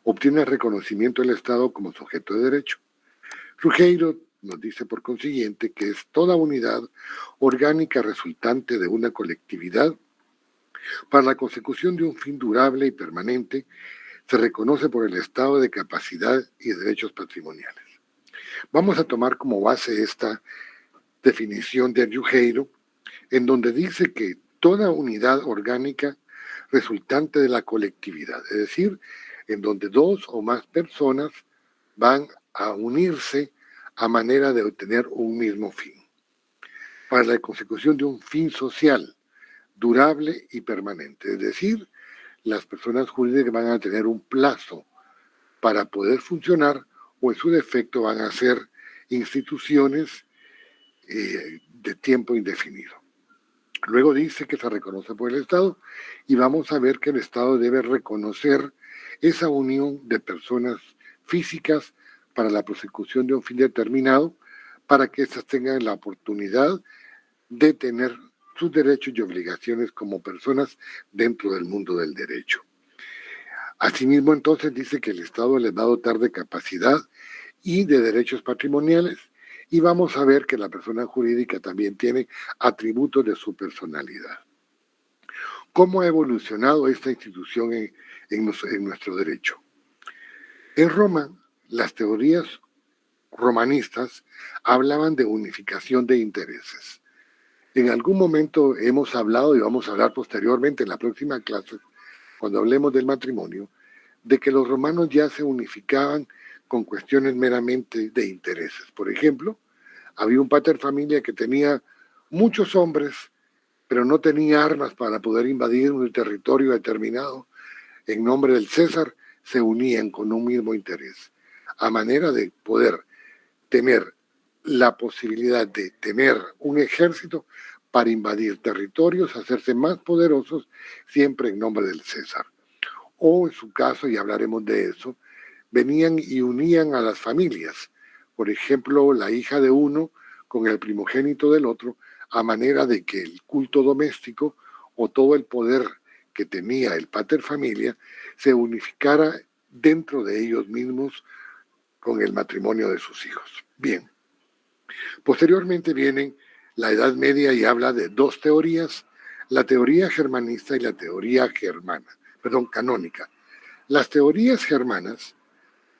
obtiene reconocimiento del Estado como sujeto de derecho. Ruggiero nos dice por consiguiente que es toda unidad orgánica resultante de una colectividad para la consecución de un fin durable y permanente se reconoce por el estado de capacidad y derechos patrimoniales. Vamos a tomar como base esta definición de Ruggiero, en donde dice que toda unidad orgánica resultante de la colectividad, es decir, en donde dos o más personas van a unirse a manera de obtener un mismo fin, para la consecución de un fin social, durable y permanente, es decir, las personas jurídicas van a tener un plazo para poder funcionar o en su defecto van a ser instituciones de tiempo indefinido. Luego dice que se reconoce por el Estado y vamos a ver que el Estado debe reconocer esa unión de personas físicas para la prosecución de un fin determinado para que éstas tengan la oportunidad de tener sus derechos y obligaciones como personas dentro del mundo del derecho. Asimismo, entonces, dice que el Estado les va a dotar de capacidad y de derechos patrimoniales y vamos a ver que la persona jurídica también tiene atributos de su personalidad. ¿Cómo ha evolucionado esta institución en nuestro derecho? En Roma, las teorías romanistas hablaban de unificación de intereses. En algún momento hemos hablado y vamos a hablar posteriormente en la próxima clase, cuando hablemos del matrimonio, de que los romanos ya se unificaban con cuestiones meramente de intereses. Por ejemplo, había un paterfamilia que tenía muchos hombres, pero no tenía armas para poder invadir un territorio determinado. En nombre del César se unían con un mismo interés, a manera de poder tener la posibilidad de tener un ejército para invadir territorios, hacerse más poderosos, siempre en nombre del César. O en su caso, y hablaremos de eso, venían y unían a las familias. Por ejemplo, la hija de uno con el primogénito del otro, a manera de que el culto doméstico o todo el poder que tenía el paterfamilia se unificara dentro de ellos mismos con el matrimonio de sus hijos. Bien. Posteriormente viene la Edad Media y habla de dos teorías, la teoría germanista y la teoría canónica. Las teorías germanas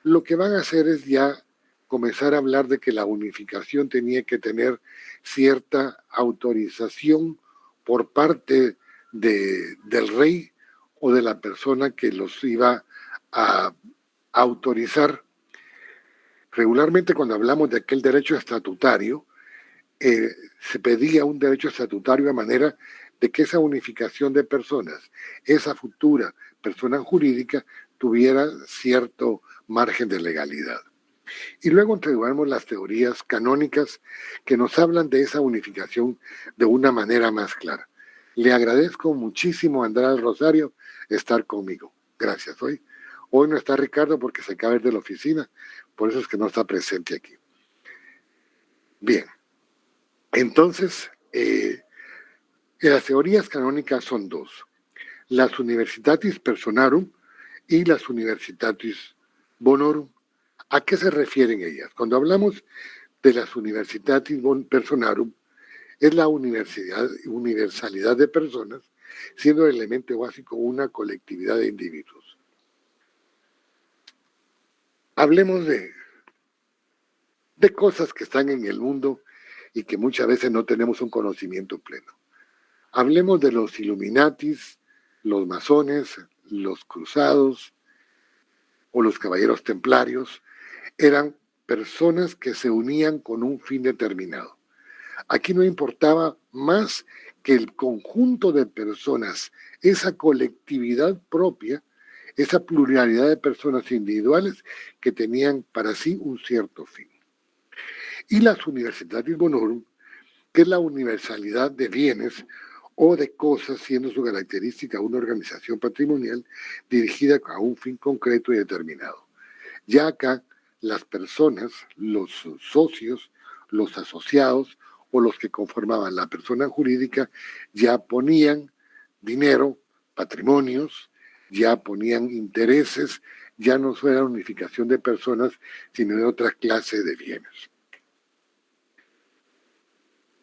lo que van a hacer es ya comenzar a hablar de que la unificación tenía que tener cierta autorización por parte del rey o de la persona que los iba a autorizar. Regularmente cuando hablamos de aquel derecho estatutario, se pedía un derecho estatutario a manera de que esa unificación de personas, esa futura persona jurídica, tuviera cierto margen de legalidad. Y luego entregamos las teorías canónicas que nos hablan de esa unificación de una manera más clara. Le agradezco muchísimo a Andrade Rosario estar conmigo. Gracias. Hoy no está Ricardo porque se acaba de ir de la oficina, por eso es que no está presente aquí. Bien, entonces, las teorías canónicas son dos, las Universitatis Personarum y las Universitatis Bonorum. ¿A qué se refieren ellas? Cuando hablamos de las Universitatis Personarum, es la universalidad de personas, siendo el elemento básico una colectividad de individuos. Hablemos de cosas que están en el mundo y que muchas veces no tenemos un conocimiento pleno. Hablemos de los Illuminatis, los masones, los cruzados o los caballeros templarios. Eran personas que se unían con un fin determinado. Aquí no importaba más que el conjunto de personas, esa colectividad propia, esa pluralidad de personas individuales que tenían para sí un cierto fin. Y las Universitatis Bonorum, que es la universalidad de bienes o de cosas, siendo su característica una organización patrimonial dirigida a un fin concreto y determinado. Ya acá, las personas, los socios, los asociados o los que conformaban la persona jurídica ya ponían dinero, patrimonios, ya ponían intereses ya no fuera unificación de personas, sino de otra clase de bienes.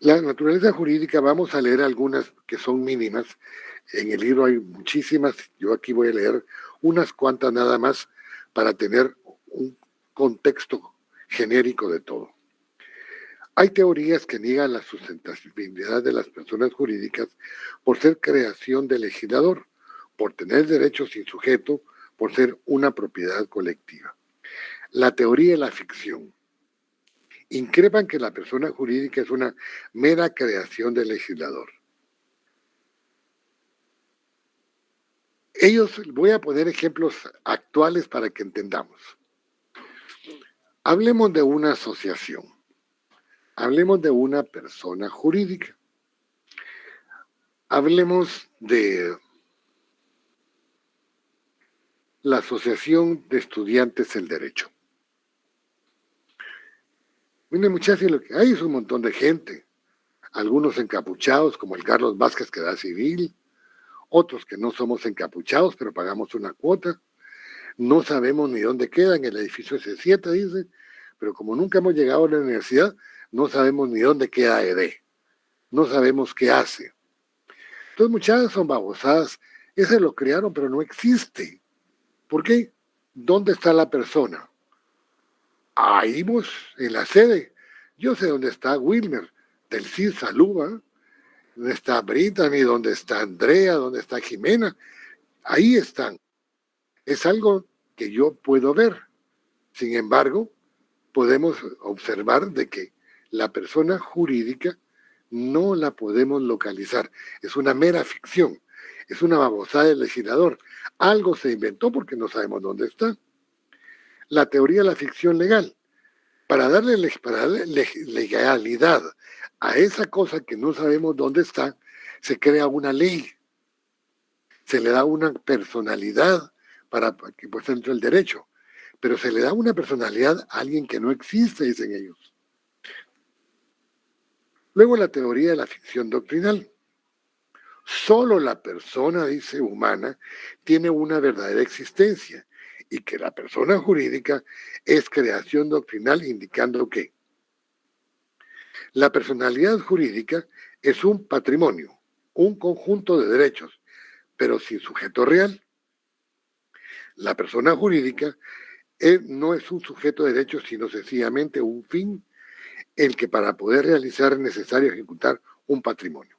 La naturaleza jurídica, vamos a leer algunas que son mínimas. En el libro hay muchísimas, yo aquí voy a leer unas cuantas nada más para tener un contexto genérico de todo. Hay teorías que niegan la sustentabilidad de las personas jurídicas por ser creación del legislador, por tener derechos sin sujeto, por ser una propiedad colectiva. La teoría de la ficción. Increpan que la persona jurídica es una mera creación del legislador. Voy a poner ejemplos actuales para que entendamos. Hablemos de una asociación. Hablemos de una persona jurídica. Hablemos de la Asociación de Estudiantes del Derecho. Miren, muchachos, lo que hay es un montón de gente. Algunos encapuchados, como el Carlos Vázquez, que da civil. Otros que no somos encapuchados, pero pagamos una cuota. No sabemos ni dónde queda, en el edificio S7, dice. Pero como nunca hemos llegado a la universidad, no sabemos ni dónde queda ED. No sabemos qué hace. Entonces, muchachas son babosadas. Ese lo crearon, pero no existe. ¿Por qué? ¿Dónde está la persona? Ahí vos, en la sede. Yo sé dónde está Wilmer, del CID Saluba, dónde está Brittany, dónde está Andrea, dónde está Jimena. Ahí están. Es algo que yo puedo ver. Sin embargo, podemos observar de que la persona jurídica no la podemos localizar. Es una mera ficción. Es una babosada del legislador. Algo se inventó porque no sabemos dónde está. La teoría de la ficción legal. Para darle legalidad a esa cosa que no sabemos dónde está, se crea una ley. Se le da una personalidad para que pues entre el derecho. Pero se le da una personalidad a alguien que no existe, dicen ellos. Luego la teoría de la ficción doctrinal. Solo la persona, dice, humana, tiene una verdadera existencia y que la persona jurídica es creación doctrinal, indicando que la personalidad jurídica es un patrimonio, un conjunto de derechos, pero sin sujeto real. La persona jurídica no es un sujeto de derechos, sino sencillamente un fin, el que para poder realizar es necesario ejecutar un patrimonio.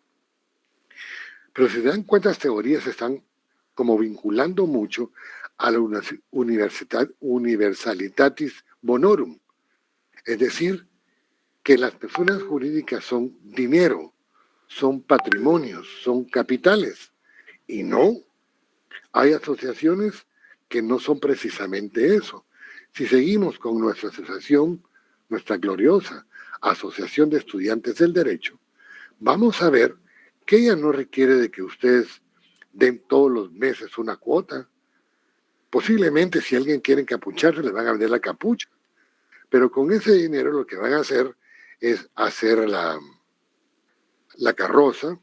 Pero si se dan cuenta, las teorías se están como vinculando mucho a la universalitatis bonorum, es decir, que las personas jurídicas son dinero, son patrimonios, son capitales, y no, hay asociaciones que no son precisamente eso. Si seguimos con nuestra asociación, nuestra gloriosa Asociación de Estudiantes del Derecho, vamos a ver que ella no requiere de que ustedes den todos los meses una cuota. Posiblemente si alguien quiere encapucharse, le van a vender la capucha. Pero con ese dinero lo que van a hacer es hacer la carroza,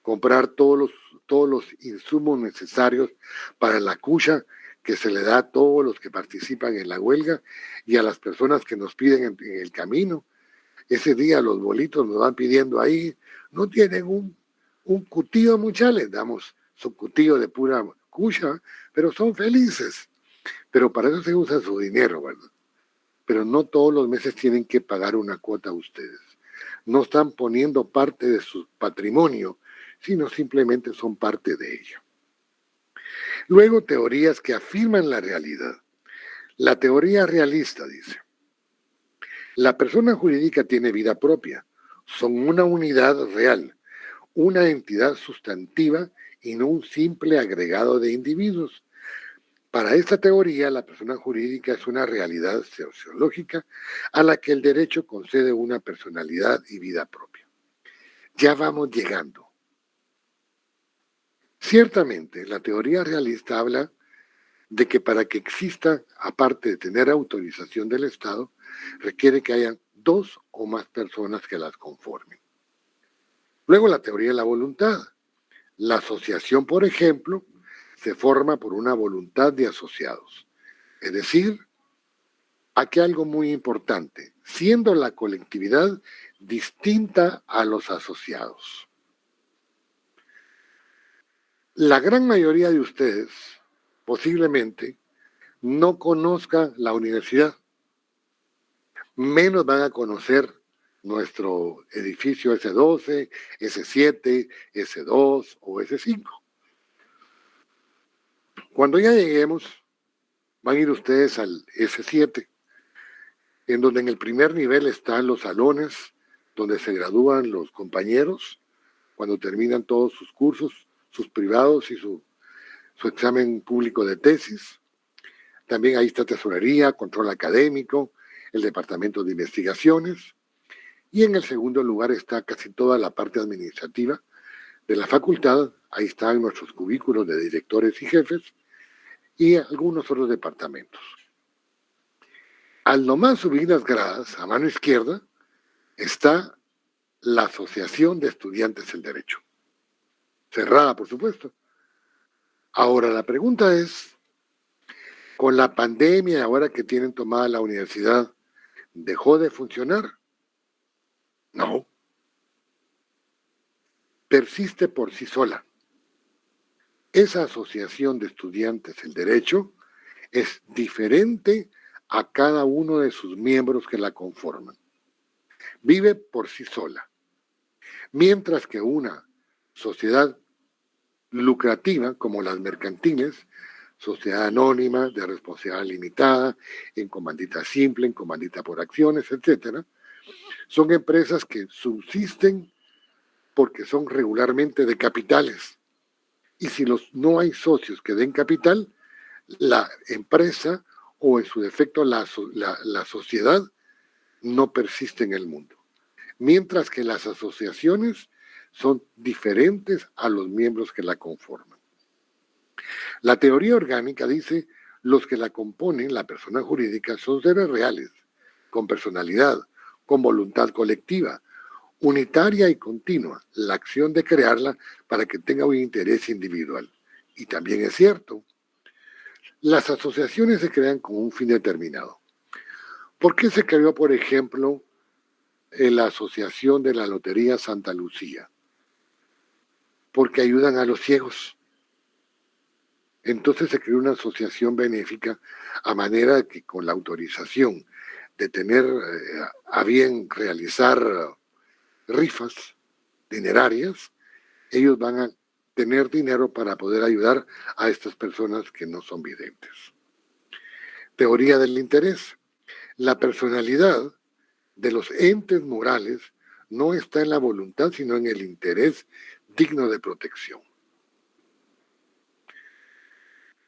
comprar todos los insumos necesarios para la cucha que se le da a todos los que participan en la huelga y a las personas que nos piden en el camino. Ese día los bolitos nos van pidiendo ahí, no tienen un cutillo mucha, les damos su cutillo de pura cucha, pero son felices. Pero para eso se usa su dinero, ¿verdad? Pero no todos los meses tienen que pagar una cuota a ustedes. No están poniendo parte de su patrimonio, sino simplemente son parte de ello. Luego, teorías que afirman la realidad. La teoría realista dice, la persona jurídica tiene vida propia, son una unidad real, una entidad sustantiva y no un simple agregado de individuos. Para esta teoría, la persona jurídica es una realidad sociológica a la que el derecho concede una personalidad y vida propia. Ya vamos llegando. Ciertamente, la teoría realista habla de que para que exista, aparte de tener autorización del Estado, requiere que hayan dos o más personas que las conformen. Luego, la teoría de la voluntad. La asociación, por ejemplo, se forma por una voluntad de asociados. Es decir, aquí algo muy importante, siendo la colectividad distinta a los asociados. La gran mayoría de ustedes posiblemente no conozca la universidad, menos van a conocer nuestro edificio S12, S7, S2 o S5. Cuando ya lleguemos, van a ir ustedes al S7, en donde en el primer nivel están los salones donde se gradúan los compañeros cuando terminan todos sus cursos, sus privados y su examen público de tesis. También ahí está tesorería, control académico, el departamento de investigaciones. Y en el segundo lugar está casi toda la parte administrativa de la facultad. Ahí están nuestros cubículos de directores y jefes y algunos otros departamentos. Al nomás subir las gradas, a mano izquierda, está la Asociación de Estudiantes del Derecho. Cerrada, por supuesto. Ahora, la pregunta es, con la pandemia, ahora que tienen tomada la universidad, ¿dejó de funcionar? No. Persiste por sí sola. Esa Asociación de Estudiantes del Derecho es diferente a cada uno de sus miembros que la conforman. Vive por sí sola. Mientras que una sociedad lucrativa, como las mercantiles, sociedad anónima, de responsabilidad limitada, en comandita simple, en comandita por acciones, etcétera, son empresas que subsisten porque son regularmente de capitales. Y si no hay socios que den capital, la empresa o en su defecto la sociedad no persiste en el mundo. Mientras que las asociaciones son diferentes a los miembros que la conforman. La teoría orgánica dice, los que la componen, la persona jurídica, son seres reales, con personalidad, con voluntad colectiva, unitaria y continua, la acción de crearla para que tenga un interés individual. Y también es cierto, las asociaciones se crean con un fin determinado. ¿Por qué se creó, por ejemplo, la Asociación de la Lotería Santa Lucía? Porque ayudan a los ciegos. Entonces se creó una asociación benéfica a manera de que con la autorización de tener a bien realizar rifas dinerarias, ellos van a tener dinero para poder ayudar a estas personas que no son videntes. Teoría del interés. La personalidad de los entes morales no está en la voluntad, sino en el interés digno de protección.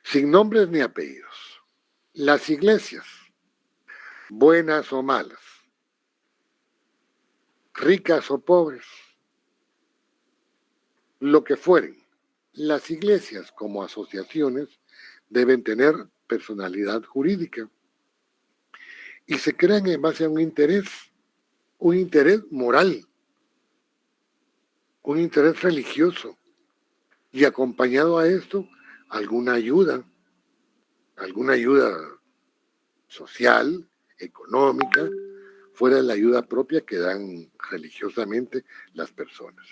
Sin nombres ni apellidos. Las iglesias, buenas o malas, ricas o pobres, lo que fueren, las iglesias como asociaciones deben tener personalidad jurídica y se crean en base a un interés moral, un interés religioso y acompañado a esto alguna ayuda social, económica, fuera de la ayuda propia que dan religiosamente las personas.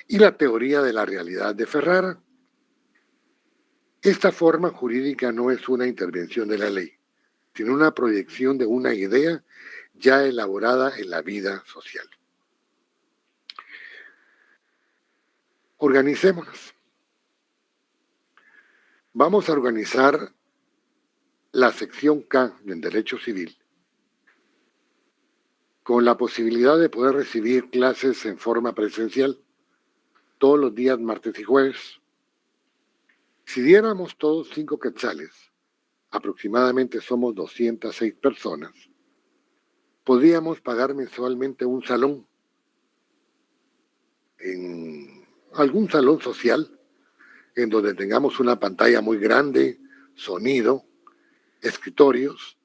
Y la teoría de la realidad de Ferrara. Esta forma jurídica no es una intervención de la ley, sino una proyección de una idea ya elaborada en la vida social. Organicémonos. Vamos a organizar la sección K del Derecho Civil con la posibilidad de poder recibir clases en forma presencial todos los días martes y jueves. Si diéramos todos 5 quetzales, aproximadamente somos 206 personas, podríamos pagar mensualmente un salón, en algún salón social, en donde tengamos una pantalla muy grande, sonido, escritorios,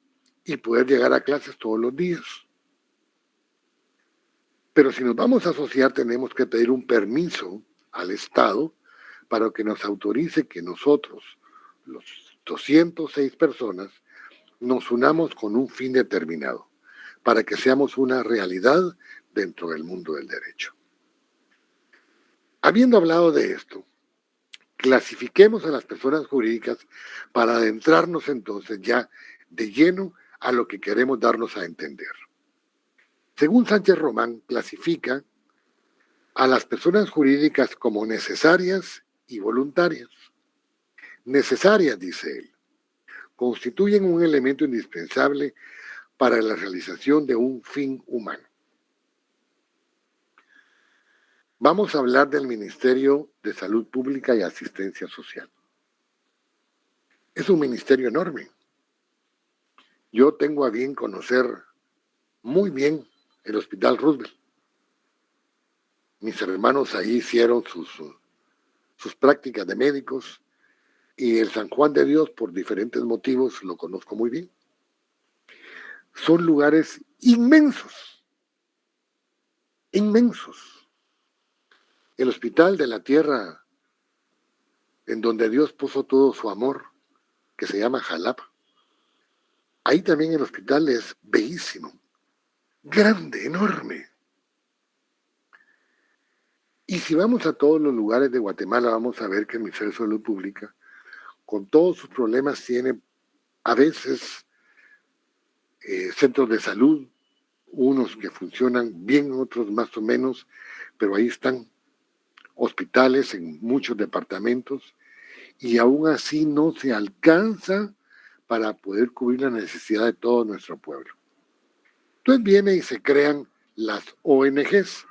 y poder llegar a clases todos los días. Pero si nos vamos a asociar, tenemos que pedir un permiso al Estado para que nos autorice que nosotros, los 206 personas, nos unamos con un fin determinado, para que seamos una realidad dentro del mundo del derecho. Habiendo hablado de esto, clasifiquemos a las personas jurídicas para adentrarnos entonces ya de lleno a lo que queremos darnos a entender. Según Sánchez Román, clasifica a las personas jurídicas como necesarias y voluntarias. Necesarias, dice él, constituyen un elemento indispensable para la realización de un fin humano. Vamos a hablar del Ministerio de Salud Pública y Asistencia Social. Es un ministerio enorme. Yo tengo a bien conocer muy bien el Hospital Roosevelt. Mis hermanos ahí hicieron sus prácticas de médicos y el San Juan de Dios, por diferentes motivos, lo conozco muy bien. Son lugares inmensos, inmensos. El Hospital de la Tierra, en donde Dios puso todo su amor, que se llama Jalapa. Ahí también el hospital es bellísimo, grande, enorme. Y si vamos a todos los lugares de Guatemala, vamos a ver que el Ministerio de Salud Pública, con todos sus problemas, tiene a veces centros de salud, unos que funcionan bien, otros más o menos, pero ahí están hospitales en muchos departamentos y aún así no se alcanza para poder cubrir la necesidad de todo nuestro pueblo. Entonces viene y se crean las ONGs.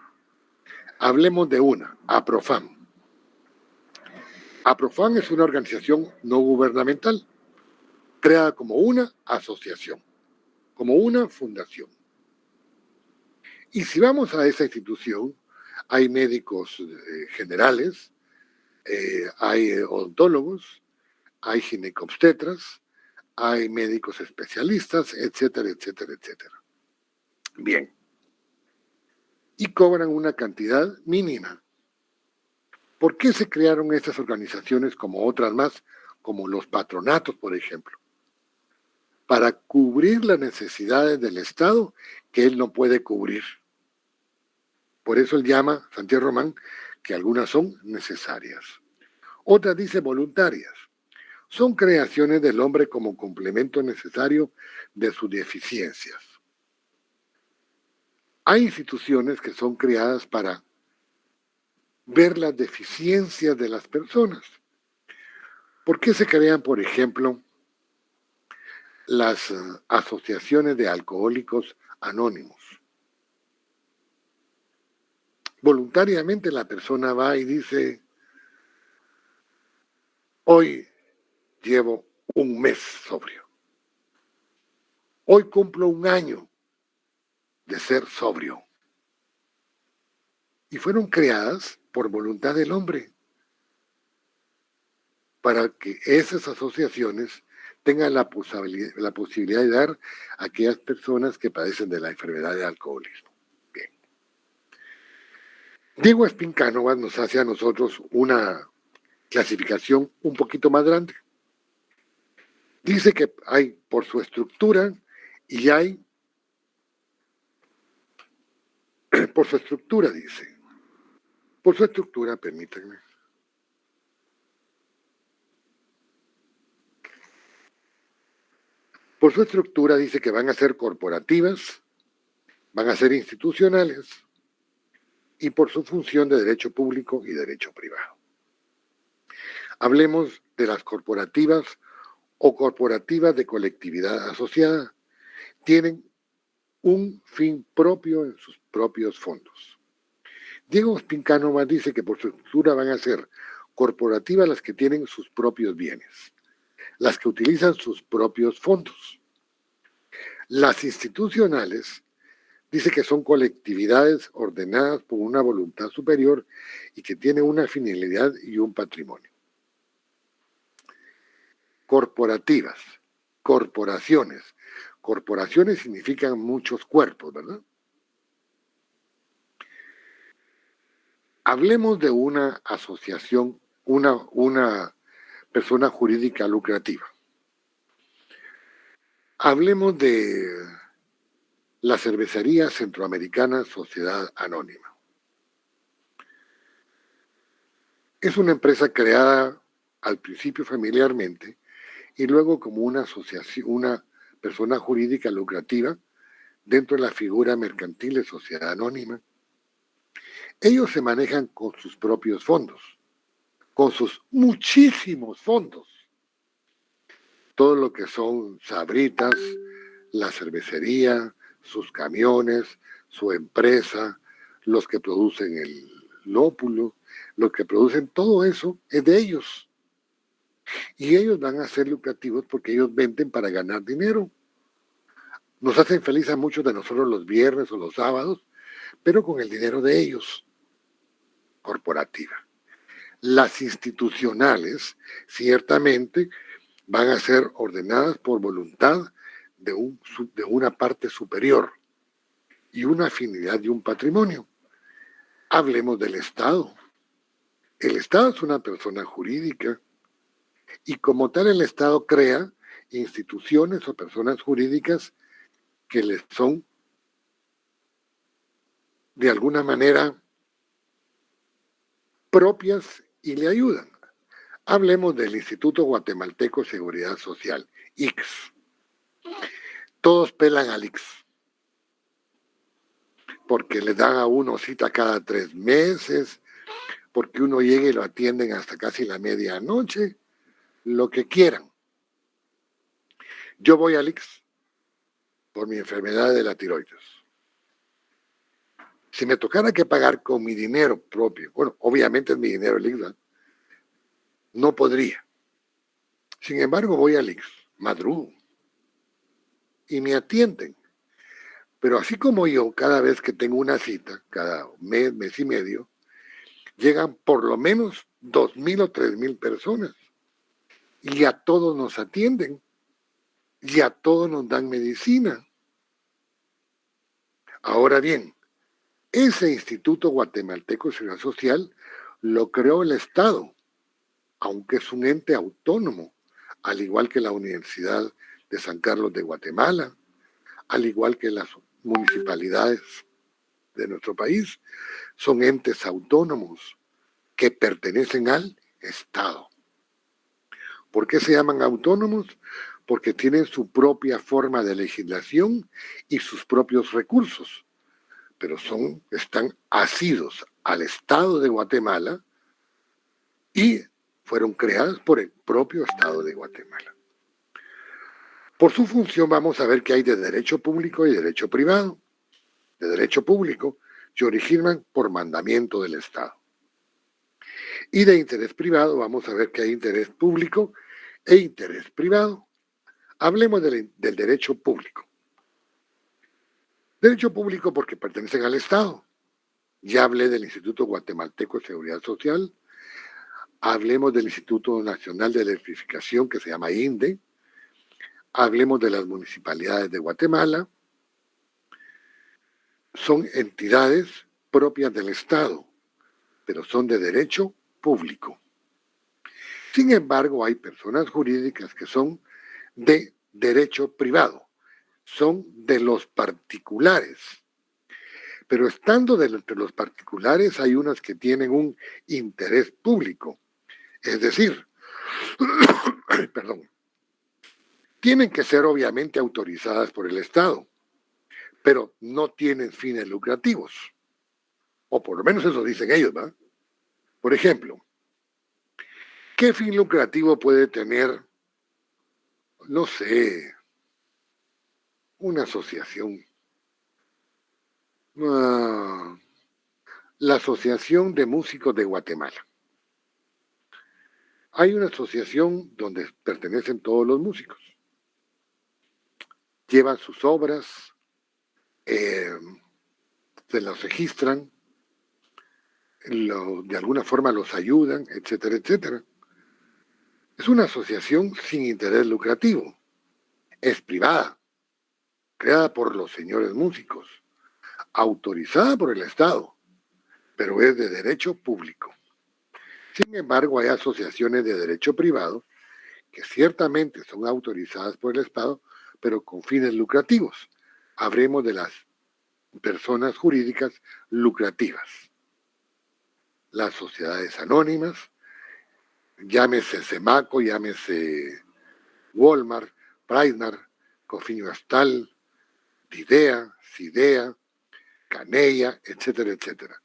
Hablemos de una, APROFAM. APROFAM es una organización no gubernamental, creada como una asociación, como una fundación. Y si vamos a esa institución, hay médicos generales, hay odontólogos, hay ginecobstetras, hay médicos especialistas, etcétera, etcétera, etcétera. Bien. Y cobran una cantidad mínima. ¿Por qué se crearon estas organizaciones como otras más, como los patronatos, por ejemplo? Para cubrir las necesidades del Estado que él no puede cubrir. Por eso él llama, Sánchez Román, que algunas son necesarias. Otras dice voluntarias. Son creaciones del hombre como complemento necesario de sus deficiencias. Hay instituciones que son creadas para ver las deficiencias de las personas. ¿Por qué se crean, por ejemplo, las asociaciones de alcohólicos anónimos? Voluntariamente la persona va y dice, hoy llevo un mes sobrio. Hoy cumplo un año de ser sobrio. Y fueron creadas por voluntad del hombre para que esas asociaciones tengan la posibilidad de dar a aquellas personas que padecen de la enfermedad de alcoholismo. Bien. Diego Espincánova nos hace a nosotros una clasificación un poquito más grande. Dice que hay por su estructura y hay por su estructura, dice. Por su estructura, permítanme. Por su estructura dice que van a ser corporativas, van a ser institucionales y por su función de derecho público y derecho privado. Hablemos de las corporativas o corporativas de colectividad asociada. Tienen un fin propio en sus propios fondos. Diego Espincánova dice que por su estructura van a ser corporativas las que tienen sus propios bienes, las que utilizan sus propios fondos. Las institucionales dice que son colectividades ordenadas por una voluntad superior y que tienen una finalidad y un patrimonio. Corporativas, corporaciones. Corporaciones significan muchos cuerpos, ¿verdad? Hablemos de una asociación, una persona jurídica lucrativa. Hablemos de la cervecería centroamericana Sociedad Anónima. Es una empresa creada al principio familiarmente y luego como una asociación, una persona jurídica lucrativa dentro de la figura mercantil de Sociedad Anónima. Ellos se manejan con sus propios fondos, con sus muchísimos fondos. Todo lo que son Sabritas, la cervecería, sus camiones, su empresa, los que producen el lópulo, los que producen todo eso es de ellos. Y ellos van a ser lucrativos porque ellos venden para ganar dinero. Nos hacen feliz a muchos de nosotros los viernes o los sábados, pero con el dinero de ellos, corporativa. Las institucionales ciertamente van a ser ordenadas por voluntad de una parte superior y una afinidad y un patrimonio. Hablemos del Estado. El Estado es una persona jurídica y como tal el Estado crea instituciones o personas jurídicas que les son de alguna manera propias y le ayudan. Hablemos del Instituto Guatemalteco de Seguridad Social, IX. Todos pelan al IX porque le dan a uno cita cada 3 meses, porque uno llega y lo atienden hasta casi la medianoche, lo que quieran. Yo voy al IX por mi enfermedad de la tiroides. Si me tocara que pagar con mi dinero propio, bueno, obviamente es mi dinero el IX, no podría. Sin embargo, voy al IX, madrugo, y me atienden. Pero así como yo, cada vez que tengo una cita, cada mes, mes y medio, llegan por lo menos 2,000 o 3,000 personas. Y a todos nos atienden. Y a todos nos dan medicina. Ahora bien, ese Instituto Guatemalteco de Seguridad Social lo creó el Estado, aunque es un ente autónomo, al igual que la Universidad de San Carlos de Guatemala, al igual que las municipalidades de nuestro país, son entes autónomos que pertenecen al Estado. ¿Por qué se llaman autónomos? Porque tienen su propia forma de legislación y sus propios recursos, pero están asidos al Estado de Guatemala y fueron creadas por el propio Estado de Guatemala. Por su función vamos a ver que hay de derecho público y derecho privado. De derecho público se originan por mandamiento del Estado. Y de interés privado vamos a ver que hay interés público e interés privado. Hablemos del derecho público. Derecho público porque pertenecen al Estado. Ya hablé del Instituto Guatemalteco de Seguridad Social. Hablemos del Instituto Nacional de Electrificación que se llama INDE. Hablemos de las municipalidades de Guatemala. Son entidades propias del Estado, pero son de derecho público. Sin embargo, hay personas jurídicas que son de derecho privado, son de los particulares. Pero estando entre los particulares hay unas que tienen un interés público. Es decir, perdón, tienen que ser obviamente autorizadas por el Estado, pero no tienen fines lucrativos. O por lo menos eso dicen ellos, ¿verdad? Por ejemplo, ¿qué fin lucrativo puede tener, no sé, una asociación? La Asociación de Músicos de Guatemala. Hay una asociación donde pertenecen todos los músicos. Llevan sus obras, se las registran, de alguna forma los ayudan, etcétera, etcétera. Es una asociación sin interés lucrativo. Es privada, creada por los señores músicos, autorizada por el Estado, pero es de derecho público. Sin embargo, hay asociaciones de derecho privado que ciertamente son autorizadas por el Estado, pero con fines lucrativos. Hablemos de las personas jurídicas lucrativas. Las sociedades anónimas, llámese Semaco, llámese Walmart, Pricemar, Cofinio Astal, Didea, Sidea, Canella, etcétera, etcétera.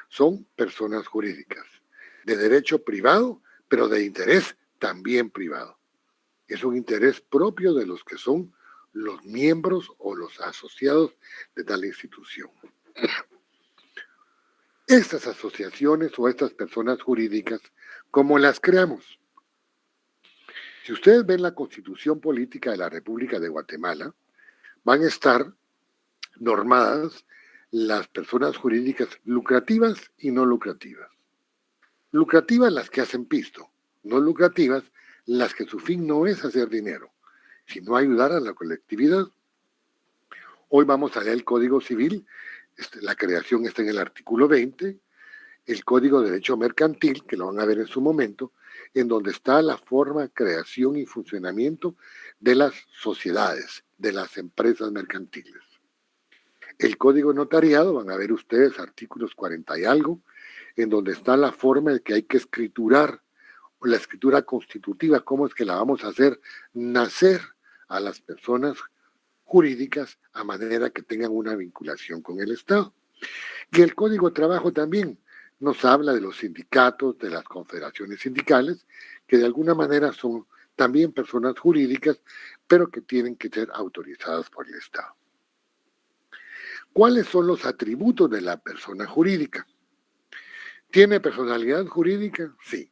Son personas jurídicas de derecho privado, pero de interés también privado. Es un interés propio de los que son los miembros o los asociados de tal institución. Estas asociaciones o estas personas jurídicas, ¿cómo las creamos? Si ustedes ven la Constitución Política de la República de Guatemala, van a estar normadas las personas jurídicas lucrativas y no lucrativas. Lucrativas las que hacen pisto, no lucrativas las que su fin no es hacer dinero, sino ayudar a la colectividad. Hoy vamos a leer el Código Civil, la creación está en el artículo 20, el Código de Derecho Mercantil, que lo van a ver en su momento, en donde está la forma, creación y funcionamiento de las sociedades, de las empresas mercantiles. El Código Notariado, van a ver ustedes artículos 40 y algo, en donde está la forma de que hay que escriturar, la escritura constitutiva, cómo es que la vamos a hacer nacer a las personas jurídicas a manera que tengan una vinculación con el Estado. Y el Código de Trabajo también nos habla de los sindicatos, de las confederaciones sindicales, que de alguna manera son también personas jurídicas, pero que tienen que ser autorizadas por el Estado. ¿Cuáles son los atributos de la persona jurídica? ¿Tiene personalidad jurídica? Sí.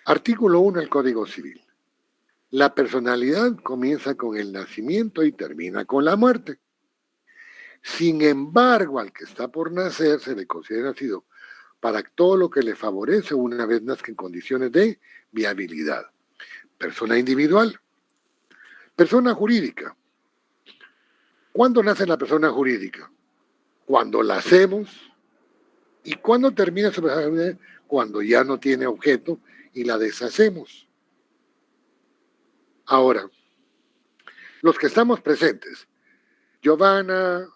Artículo 1 del Código Civil. La personalidad comienza con el nacimiento y termina con la muerte. Sin embargo, al que está por nacer se le considera nacido para todo lo que le favorece una vez nazca en condiciones de viabilidad. Persona individual. Persona jurídica. ¿Cuándo nace la persona jurídica? Cuando la hacemos. ¿Y cuándo termina su personalidad? Cuando ya no tiene objeto y la deshacemos. Ahora, los que estamos presentes, Giovanna,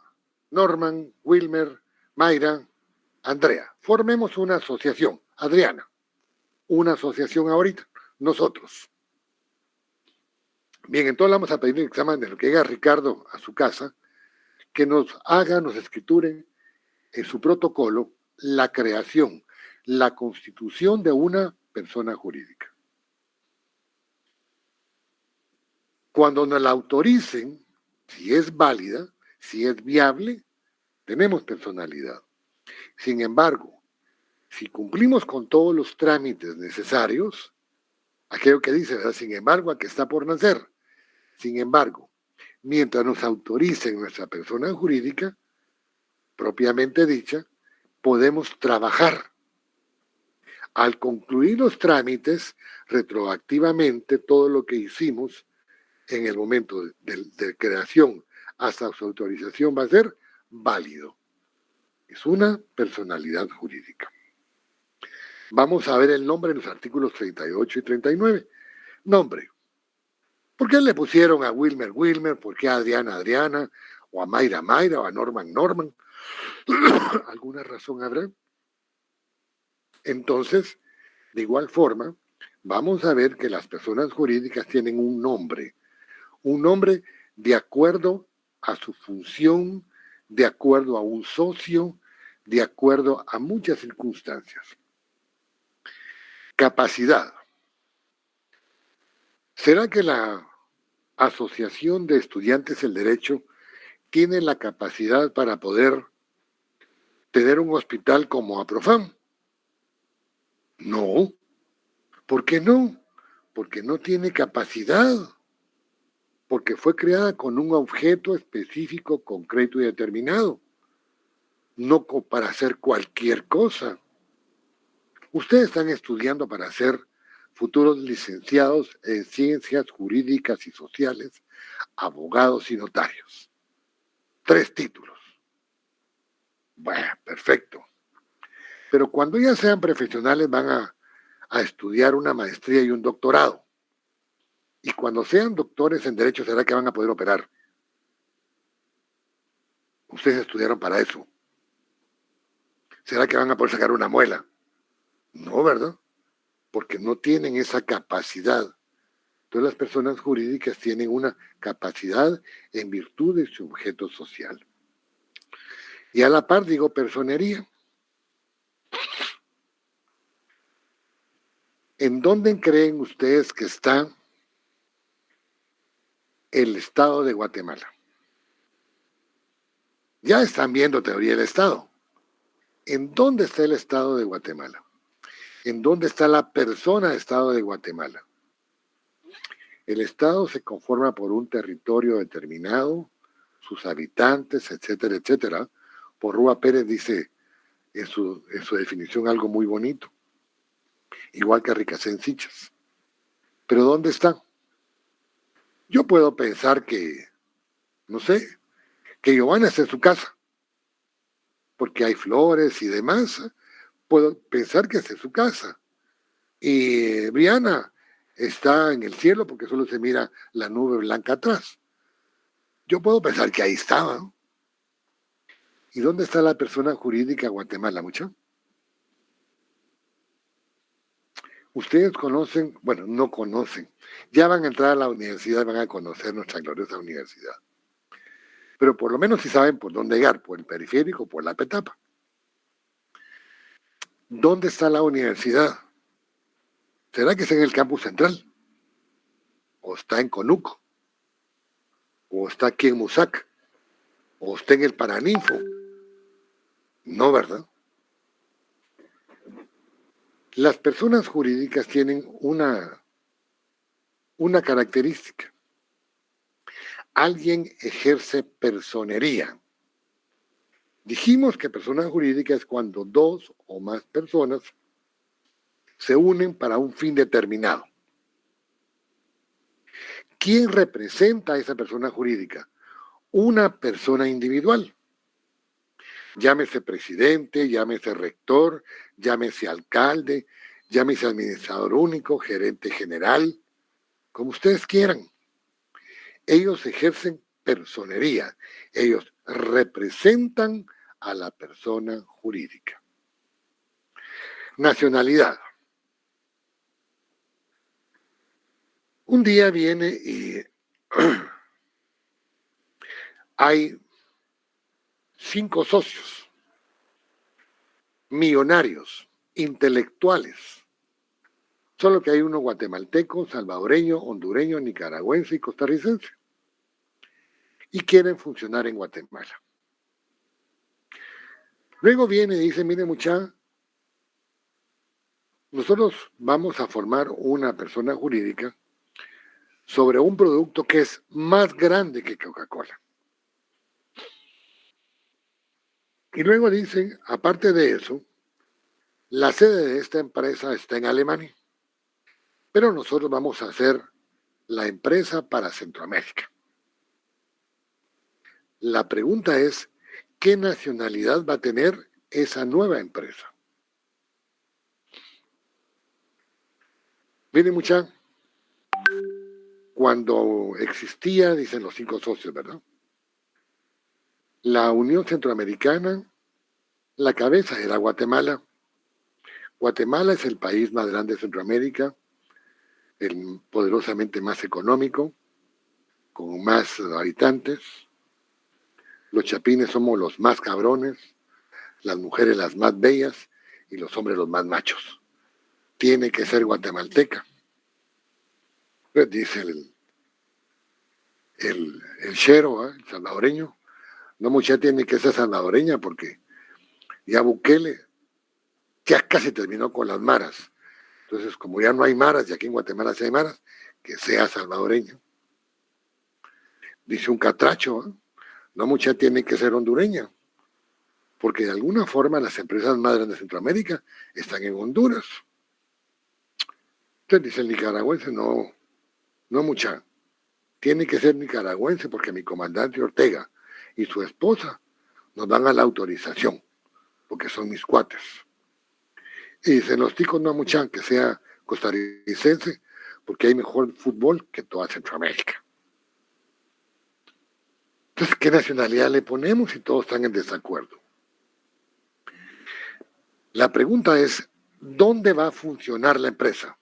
Norman, Wilmer, Mayra, Andrea, formemos una asociación. Adriana, una asociación ahorita, nosotros. Bien, entonces vamos a pedir el examen de lo que llega Ricardo a su casa, que nos haga, nos escriture en su protocolo la creación, la constitución de una persona jurídica. Cuando nos la autoricen, si es válida, si es viable, tenemos personalidad. Sin embargo, si cumplimos con todos los trámites necesarios, aquello que dice, ¿verdad? Sin embargo, a que está por nacer. Sin embargo, mientras nos autoricen nuestra persona jurídica, propiamente dicha, podemos trabajar. Al concluir los trámites, retroactivamente, todo lo que hicimos en el momento de creación hasta su autorización va a ser válido. Es una personalidad jurídica. Vamos a ver el nombre en los artículos 38 y 39. Nombre. ¿Por qué le pusieron a Wilmer Wilmer? ¿Por qué a Adriana Adriana? ¿O a Mayra Mayra? ¿O a Norman Norman? ¿Alguna razón habrá? Entonces, de igual forma, vamos a ver que las personas jurídicas tienen un nombre de acuerdo a su función, de acuerdo a un socio, de acuerdo a muchas circunstancias. Capacidad. ¿Será que la Asociación de Estudiantes del Derecho tiene la capacidad para poder tener un hospital como APROFAM? No. ¿Por qué no? Porque no tiene capacidad. Porque fue creada con un objeto específico, concreto y determinado. No para hacer cualquier cosa. Ustedes están estudiando para ser futuros licenciados en ciencias jurídicas y sociales, abogados y notarios. 3 títulos. Bueno, perfecto. Pero cuando ya sean profesionales van a estudiar una maestría y un doctorado. Y cuando sean doctores en derecho, ¿será que van a poder operar? Ustedes estudiaron para eso. ¿Será que van a poder sacar una muela? No, ¿verdad? Porque no tienen esa capacidad. Entonces las personas jurídicas tienen una capacidad en virtud de su objeto social. Y a la par digo personería. ¿En dónde creen ustedes que está el Estado de Guatemala? Ya están viendo teoría del Estado. ¿En dónde está el Estado de Guatemala? ¿En dónde está la persona Estado de Guatemala? El Estado se conforma por un territorio determinado, sus habitantes, etcétera, etcétera. Por Rúa Pérez dice en su definición algo muy bonito, igual que Ricacén Sichas. ¿Pero dónde está? Yo puedo pensar que, no sé, que Giovanna está en su casa, porque hay flores y demás. Puedo pensar que está en su casa. Y Briana está en el cielo porque solo se mira la nube blanca atrás. Yo puedo pensar que ahí estaba, ¿no? ¿Y dónde está la persona jurídica de Guatemala, mucho? Ustedes conocen, bueno, no conocen. Ya van a entrar a la universidad, van a conocer nuestra gloriosa universidad. Pero por lo menos si saben por dónde llegar, por el periférico, por la Petapa. ¿Dónde está la universidad? ¿Será que está en el campus central? ¿O está en Conuco? ¿O está aquí en Musac? ¿O está en el Paraninfo? No, ¿verdad? Las personas jurídicas tienen una característica. Alguien ejerce personería. Dijimos que persona jurídica es cuando dos o más personas se unen para un fin determinado. ¿Quién representa a esa persona jurídica? Una persona individual. Llámese presidente, llámese rector, llámese alcalde, llámese administrador único, gerente general, como ustedes quieran. Ellos ejercen personería. Ellos representan a la persona jurídica. Nacionalidad. Un día viene y hay 5 socios, millonarios, intelectuales. Solo que hay uno guatemalteco, salvadoreño, hondureño, nicaragüense y costarricense. Y quieren funcionar en Guatemala. Luego viene y dice, mire muchacha, nosotros vamos a formar una persona jurídica sobre un producto que es más grande que Coca-Cola. Y luego dicen, aparte de eso, la sede de esta empresa está en Alemania, pero nosotros vamos a hacer la empresa para Centroamérica. La pregunta es, ¿qué nacionalidad va a tener esa nueva empresa? Miren, mucha, cuando existía, dicen los 5 socios, ¿verdad? La Unión Centroamericana, la cabeza era Guatemala. Guatemala es el país más grande de Centroamérica, el poderosamente más económico, con más habitantes. Los chapines somos los más cabrones, las mujeres las más bellas y los hombres los más machos. Tiene que ser guatemalteca. Pues dice el chero, el salvadoreño. No, mucha tiene que ser salvadoreña porque ya Bukele ya casi terminó con las maras. Entonces, como ya no hay maras, y aquí en Guatemala sí hay maras, que sea salvadoreño. Dice un catracho, ¿eh? No mucha tiene que ser hondureña, porque de alguna forma las empresas más grandes de Centroamérica están en Honduras. Entonces dice el nicaragüense, no, no mucha, tiene que ser nicaragüense porque mi comandante Ortega y su esposa nos dan a la autorización, porque son mis cuates. Y dicen los ticos, no mucha, que sea costarricense, porque hay mejor fútbol que toda Centroamérica. Entonces, ¿qué nacionalidad le ponemos si todos están en desacuerdo? La pregunta es, ¿dónde va a funcionar la empresa?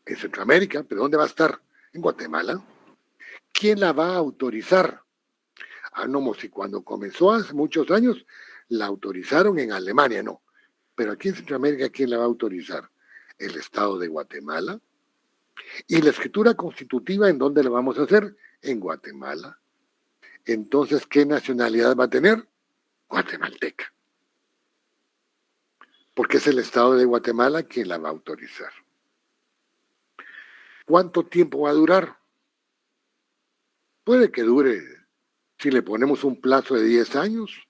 En Centroamérica, pero ¿dónde va a estar? En Guatemala. ¿Quién la va a autorizar? No, si cuando comenzó hace muchos años, la autorizaron en Alemania, no. Pero aquí en Centroamérica, ¿quién la va a autorizar? El Estado de Guatemala. ¿Y la escritura constitutiva en dónde la vamos a hacer? En Guatemala. Entonces, ¿qué nacionalidad va a tener? Guatemalteca. Porque es el Estado de Guatemala quien la va a autorizar. ¿Cuánto tiempo va a durar? Puede que dure, si le ponemos un plazo de 10 años,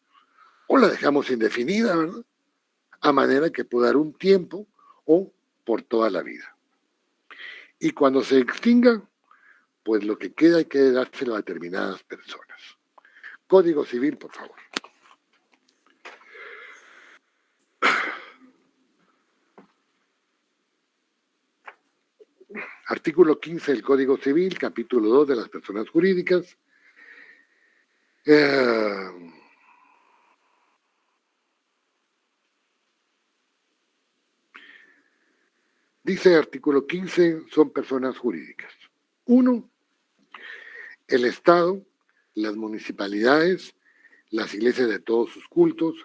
o la dejamos indefinida, ¿verdad? A manera que pueda dar un tiempo o por toda la vida. Y cuando se extinga, pues lo que queda hay que dárselo a determinadas personas. Código Civil, por favor. Artículo 15 del Código Civil, capítulo 2 de las personas jurídicas. Dice artículo 15, son personas jurídicas. 1. El Estado, las municipalidades, las iglesias de todos sus cultos,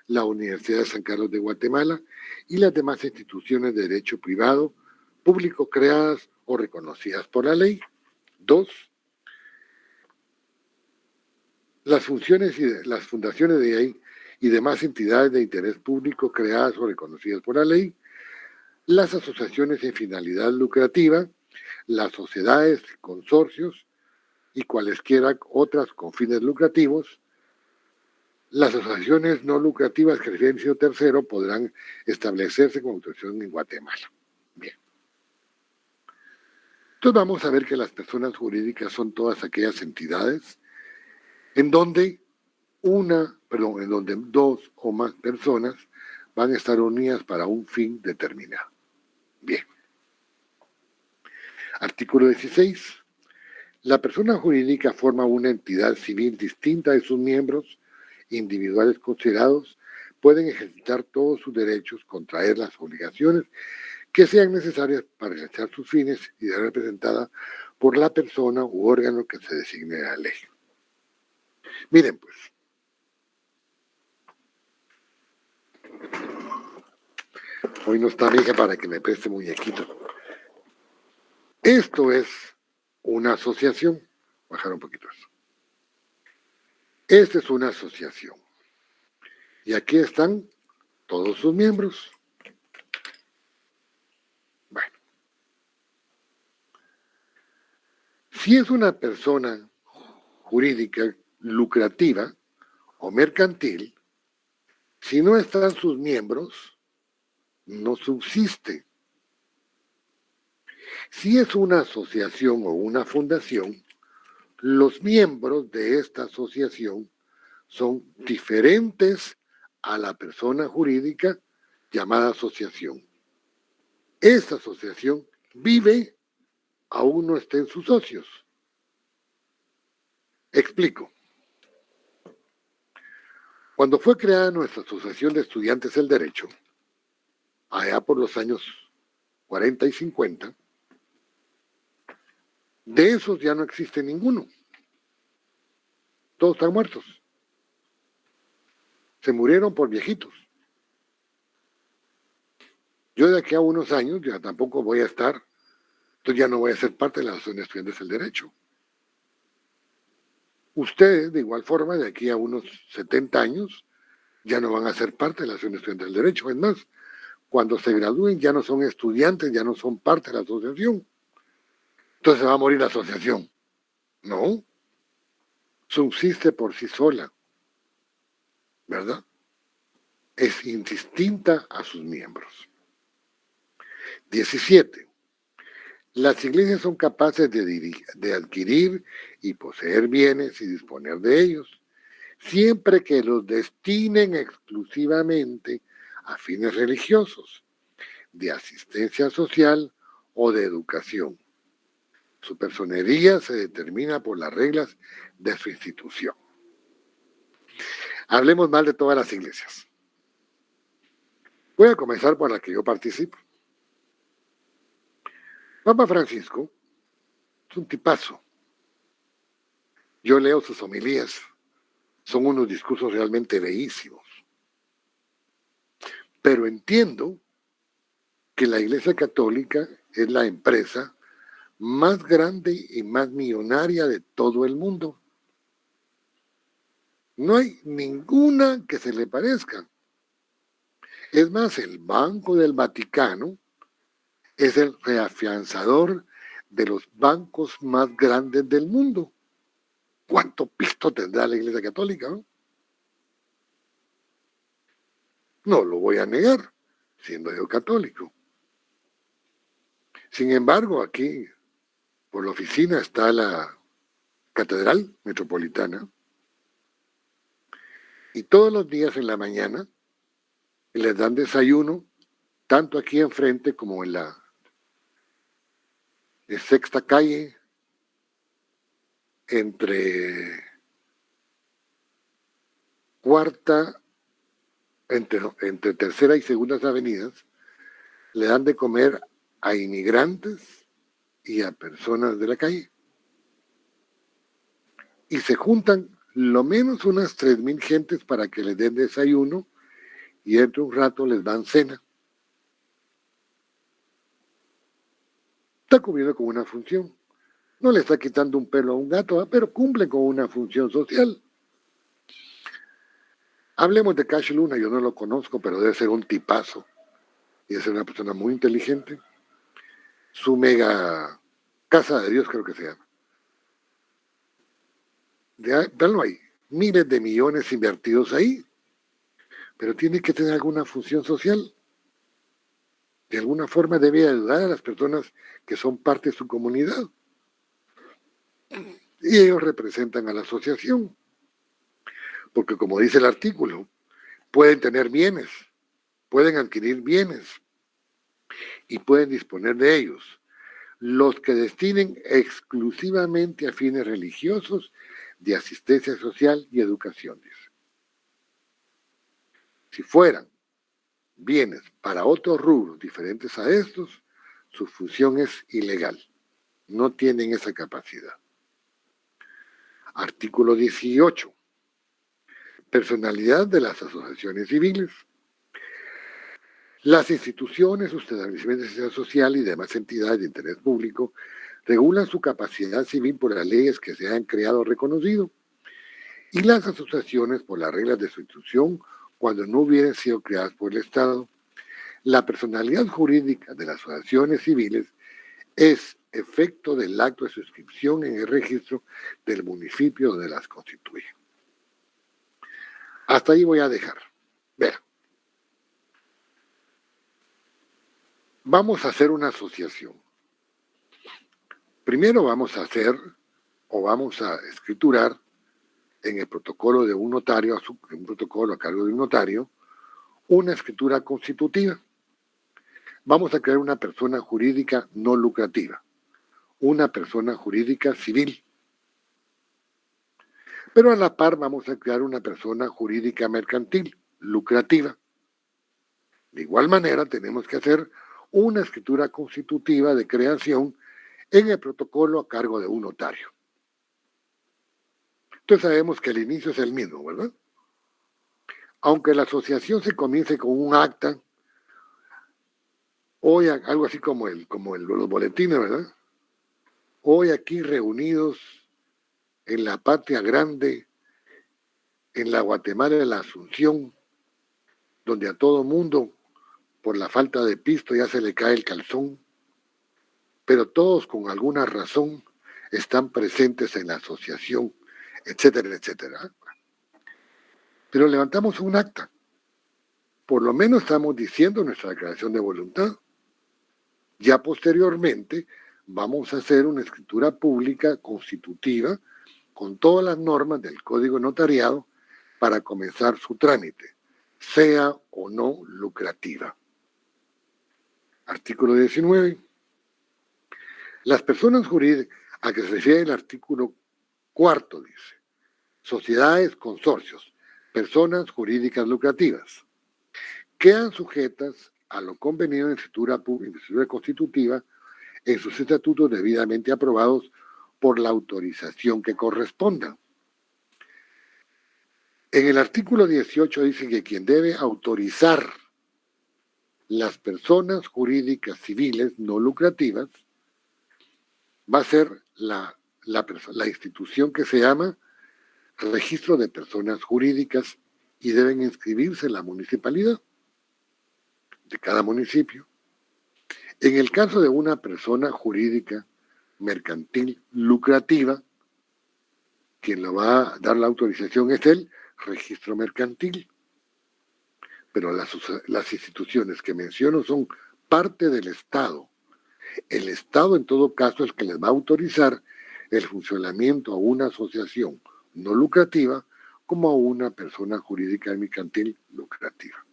la Universidad de San Carlos de Guatemala y las demás instituciones de derecho privado, público creadas o reconocidas por la ley. 2. Las fundaciones de ley y demás entidades de interés público creadas o reconocidas por la ley, las asociaciones sin finalidad lucrativa, las sociedades, consorcios y cualesquiera otras con fines lucrativos. Las asociaciones no lucrativas que refieren a tercero podrán establecerse con autorización en Guatemala. Bien. Entonces vamos a ver que las personas jurídicas son todas aquellas entidades en donde en donde dos o más personas van a estar unidas para un fin determinado. Bien. Artículo 16. La persona jurídica forma una entidad civil distinta de sus miembros individuales considerados, pueden ejercitar todos sus derechos, contraer las obligaciones que sean necesarias para realizar sus fines y ser representada por la persona u órgano que se designe en la ley. Miren, pues, hoy no está mi hija para que me preste muñequito. Esto es una asociación. Bajar un poquito eso. Esta es una asociación. Y aquí están todos sus miembros. Bueno. Si es una persona jurídica lucrativa o mercantil, si no están sus miembros, no subsiste. Si es una asociación o una fundación, los miembros de esta asociación son diferentes a la persona jurídica llamada asociación. Esta asociación vive aún no estén sus socios. Explico. Cuando fue creada nuestra Asociación de Estudiantes del Derecho, allá por los años 40 y 50, de esos ya no existe ninguno. Todos están muertos. Se murieron por viejitos. Yo de aquí a unos años ya tampoco voy a estar, entonces ya no voy a ser parte de la Asociación de Estudiantes del Derecho. Ustedes, de igual forma, de aquí a unos 70 años, ya no van a ser parte de la Asociación de Estudiantes del Derecho. Es más, cuando se gradúen ya no son estudiantes, ya no son parte de la asociación. Entonces se va a morir la asociación. No, subsiste por sí sola, ¿verdad? Es indistinta a sus miembros. 17. Las iglesias son capaces de adquirir y poseer bienes y disponer de ellos, siempre que los destinen exclusivamente a fines religiosos, de asistencia social o de educación. Su personería se determina por las reglas de su institución. Hablemos mal de todas las iglesias. Voy a comenzar por la que yo participo. Papa Francisco es un tipazo. Yo leo sus homilías. Son unos discursos realmente bellísimos. Pero entiendo que la Iglesia Católica es la empresa más grande y más millonaria de todo el mundo. No hay ninguna que se le parezca. Es más, el Banco del Vaticano es el reafianzador de los bancos más grandes del mundo. ¿Cuánto pisto tendrá la Iglesia Católica? No lo voy a negar, siendo yo católico. Sin embargo, aquí, por la oficina, está la Catedral Metropolitana, y todos los días en la mañana les dan desayuno, tanto aquí enfrente como en la Sexta Calle, entre cuarta, entre tercera y segundas avenidas, le dan de comer a inmigrantes y a personas de la calle. Y se juntan lo menos unas 3,000 gentes para que les den desayuno y dentro de un rato les dan cena. Está cumpliendo con una función. No le está quitando un pelo a un gato, pero cumple con una función social. Hablemos de Cash Luna, yo no lo conozco, pero debe ser un tipazo y debe ser una persona muy inteligente. Su mega casa de Dios creo que se llama. Véanlo ahí, miles de millones invertidos ahí, pero tiene que tener alguna función social. De alguna forma debe ayudar a las personas que son parte de su comunidad. Y ellos representan a la asociación. Porque como dice el artículo, pueden tener bienes, pueden adquirir bienes y pueden disponer de ellos. Los que destinen exclusivamente a fines religiosos, de asistencia social y educación. Si fueran bienes para otros rubros diferentes a estos, su función es ilegal. No tienen esa capacidad. Artículo 18. Personalidad de las asociaciones civiles. Las instituciones, sus establecimientos de seguridad social y demás entidades de interés público regulan su capacidad civil por las leyes que se han creado o reconocido, y las asociaciones por las reglas de su institución cuando no hubieran sido creadas por el Estado. La personalidad jurídica de las asociaciones civiles es efecto del acto de suscripción en el registro del municipio donde las constituye. Hasta ahí voy a dejar. Vean. Vamos a hacer una asociación. Primero vamos a hacer o vamos a escriturar en el protocolo de un notario, un protocolo a cargo de un notario, una escritura constitutiva. Vamos a crear una persona jurídica no lucrativa, una persona jurídica civil. Pero a la par vamos a crear una persona jurídica mercantil, lucrativa. De igual manera tenemos que hacer una escritura constitutiva de creación en el protocolo a cargo de un notario. Entonces sabemos que el inicio es el mismo, ¿verdad? Aunque la asociación se comience con un acta, hoy algo así como los boletines, ¿verdad? Hoy aquí reunidos en la patria grande, en la Guatemala de la Asunción, donde a todo mundo, por la falta de pisto, ya se le cae el calzón, pero todos con alguna razón están presentes en la asociación, etcétera, etcétera. Pero levantamos un acta. Por lo menos estamos diciendo nuestra declaración de voluntad. Ya posteriormente vamos a hacer una escritura pública constitutiva con todas las normas del Código Notariado para comenzar su trámite, sea o no lucrativa. Artículo 19. Las personas jurídicas, a que se refiere el artículo cuarto, dice, sociedades, consorcios, personas jurídicas lucrativas, quedan sujetas a lo convenido en escritura constitutiva en sus estatutos debidamente aprobados por la autorización que corresponda. En el artículo 18 dice que quien debe autorizar las personas jurídicas civiles no lucrativas va a ser la institución que se llama Registro de Personas Jurídicas y deben inscribirse en la municipalidad de cada municipio. En el caso de una persona jurídica mercantil lucrativa, quien le va a dar la autorización es el registro mercantil. Pero las instituciones que menciono son parte del Estado. El Estado, en todo caso, es el que les va a autorizar el funcionamiento a una asociación no lucrativa como a una persona jurídica mercantil lucrativa.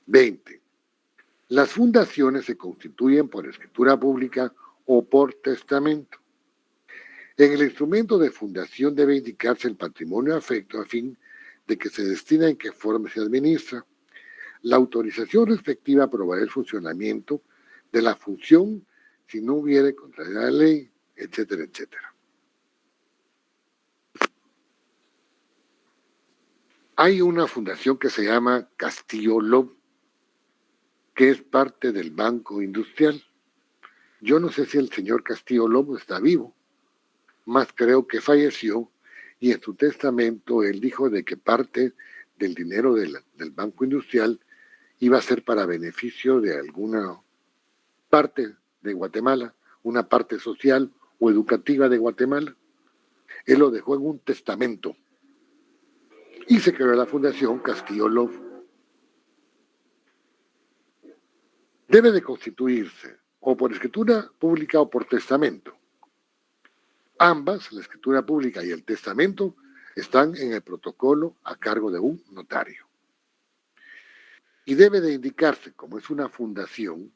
20. Las fundaciones se constituyen por escritura pública o por testamento. En el instrumento de fundación debe indicarse el patrimonio afecto a fin de que se destina en qué forma se administra. La autorización respectiva aprobará el funcionamiento de la función si no hubiere contrariedad a la ley, etcétera, etcétera. Hay una fundación que se llama Castillo Lobo, que es parte del Banco Industrial. Yo no sé si el señor Castillo Lobo está vivo, más creo que falleció, y en su testamento él dijo de que parte del dinero del Banco Industrial iba a ser para beneficio de alguna parte de Guatemala, una parte social o educativa de Guatemala. Él lo dejó en un testamento y se creó la Fundación Castillo Lobo. Debe de constituirse o por escritura pública o por testamento. Ambas, la escritura pública y el testamento, están en el protocolo a cargo de un notario. Y debe de indicarse, como es una fundación,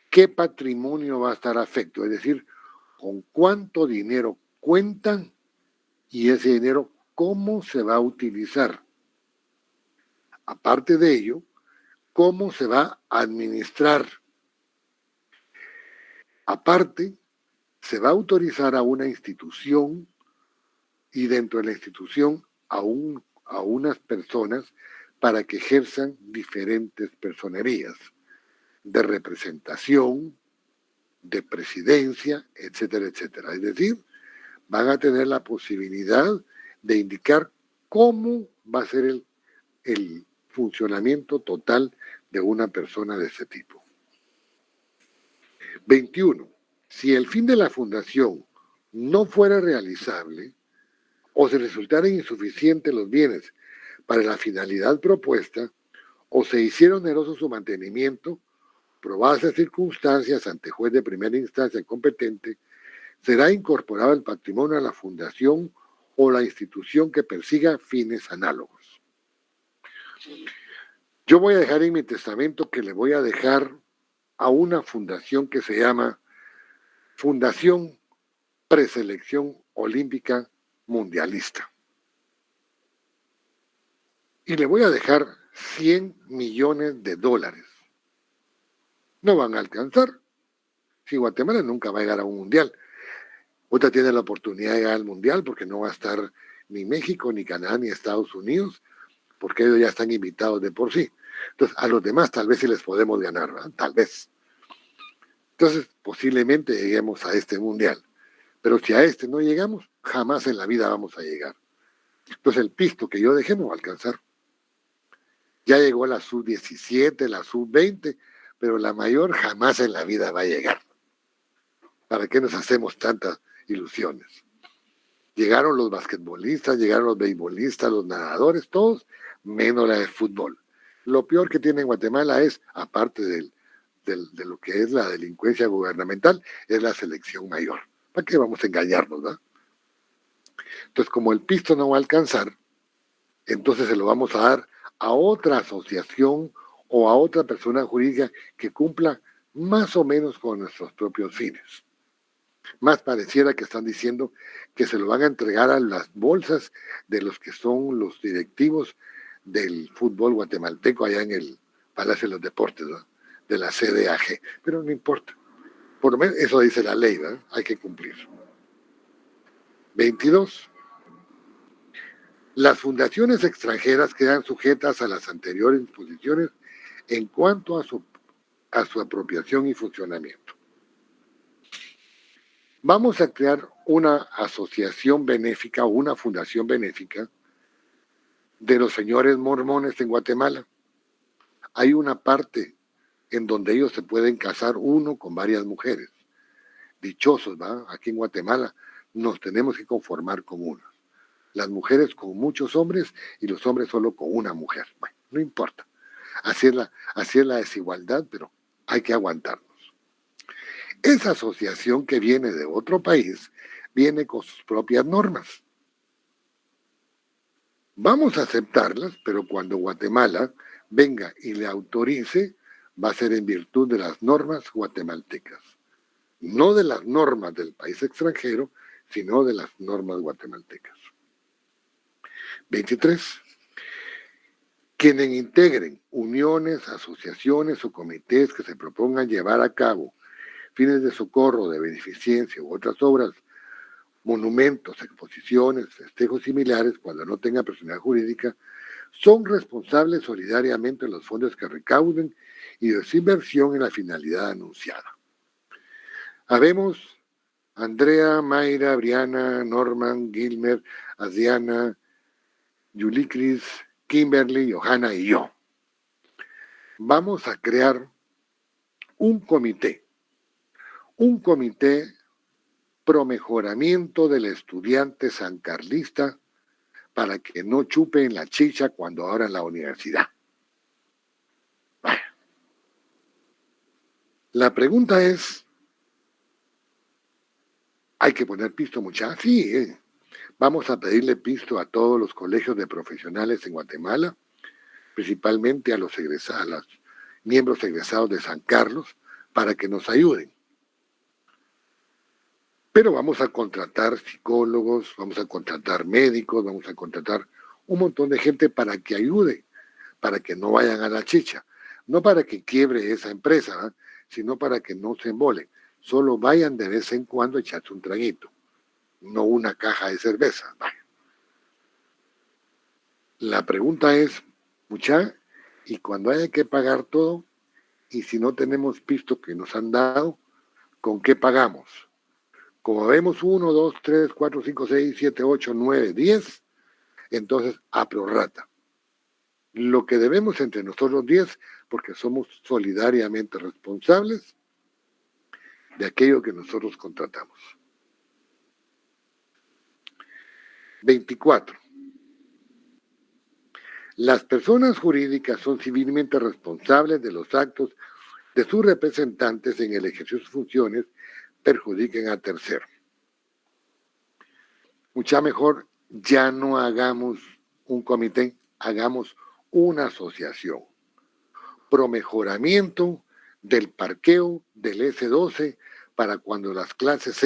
qué patrimonio va a estar afecto, es decir, con cuánto dinero cuentan y ese dinero cómo se va a utilizar. Aparte de ello, cómo se va a administrar. Aparte, se va a autorizar a una institución y dentro de la institución a unas personas para que ejerzan diferentes personerías de representación, de presidencia, etcétera, etcétera. Es decir, van a tener la posibilidad de indicar cómo va a ser el funcionamiento total de una persona de ese tipo. 21. Si el fin de la fundación no fuera realizable o se resultaran insuficientes los bienes para la finalidad propuesta o se hiciera oneroso su mantenimiento, probadas las circunstancias ante juez de primera instancia competente, será incorporado el patrimonio a la fundación o la institución que persiga fines análogos. Yo voy a dejar en mi testamento que le voy a dejar a una fundación que se llama Fundación Preselección Olímpica Mundialista. Y le voy a dejar 100 millones de dólares. No van a alcanzar. Si Guatemala nunca va a llegar a un mundial. Otra tiene la oportunidad de llegar al mundial porque no va a estar ni México, ni Canadá, ni Estados Unidos, porque ellos ya están invitados de por sí. Entonces, a los demás tal vez sí les podemos ganar, ¿verdad? Tal vez. Entonces, posiblemente lleguemos a este mundial. Pero si a este no llegamos, jamás en la vida vamos a llegar. Entonces, el pisto que yo dejé no va a alcanzar. Ya llegó la sub-17, la sub-20, pero la mayor jamás en la vida va a llegar. ¿Para qué nos hacemos tantas ilusiones? Llegaron los basquetbolistas, llegaron los beisbolistas, los nadadores, todos, menos la de fútbol. Lo peor que tiene en Guatemala es, aparte de lo que es la delincuencia gubernamental, es la selección mayor. ¿Para qué vamos a engañarnos, no? Entonces, como el pisto no va a alcanzar, entonces se lo vamos a dar a otra asociación o a otra persona jurídica que cumpla más o menos con nuestros propios fines. Más pareciera que están diciendo que se lo van a entregar a las bolsas de los que son los directivos del fútbol guatemalteco allá en el Palacio de los Deportes, ¿no? De la CDAG. Pero no importa. Por lo menos eso dice la ley, ¿no? Hay que cumplir. 22. Las fundaciones extranjeras quedan sujetas a las anteriores disposiciones en cuanto a su apropiación y funcionamiento. Vamos a crear una asociación benéfica o una fundación benéfica de los señores mormones en Guatemala. Hay una parte en donde ellos se pueden casar uno con varias mujeres. Dichosos, ¿va? Aquí en Guatemala nos tenemos que conformar con uno. Las mujeres con muchos hombres y los hombres solo con una mujer. Bueno, no importa. Así es la desigualdad, pero hay que aguantarnos. Esa asociación que viene de otro país viene con sus propias normas. Vamos a aceptarlas, pero cuando Guatemala venga y le autorice, va a ser en virtud de las normas guatemaltecas. No de las normas del país extranjero, sino de las normas guatemaltecas. 23. Quienes integren uniones, asociaciones o comités que se propongan llevar a cabo fines de socorro, de beneficencia u otras obras, monumentos, exposiciones, festejos similares, cuando no tenga personalidad jurídica, son responsables solidariamente de los fondos que recauden y de su inversión en la finalidad anunciada. Habemos Andrea, Mayra, Briana, Norman, Gilmer, Adriana, Yulicris, Kimberly, Johanna y yo. Vamos a crear un comité pro mejoramiento del estudiante sancarlista para que no chupen la chicha cuando abran la universidad. Bueno, la pregunta es, ¿hay que poner pisto, muchachos? Sí, vamos a pedirle pisto a todos los colegios de profesionales en Guatemala, principalmente a los miembros egresados de San Carlos, para que nos ayuden. Pero vamos a contratar psicólogos, vamos a contratar médicos, vamos a contratar un montón de gente para que ayude, para que no vayan a la chicha. No para que quiebre esa empresa, ¿eh? Sino para que no se embolen. Solo vayan de vez en cuando a echarse un traguito, no una caja de cerveza. Vaya. La pregunta es, mucha, y cuando haya que pagar todo, y si no tenemos pisto que nos han dado, ¿con qué pagamos? Como vemos 1, 2, 3, 4, 5, 6, 7, 8, 9, 10, entonces a prorrata. Lo que debemos entre nosotros 10, porque somos solidariamente responsables de aquello que nosotros contratamos. 24. Las personas jurídicas son civilmente responsables de los actos de sus representantes en el ejercicio de sus funciones perjudiquen a terceros. Mucha mejor, ya no hagamos un comité, hagamos una asociación. Pro mejoramiento del parqueo del S12 para cuando las clases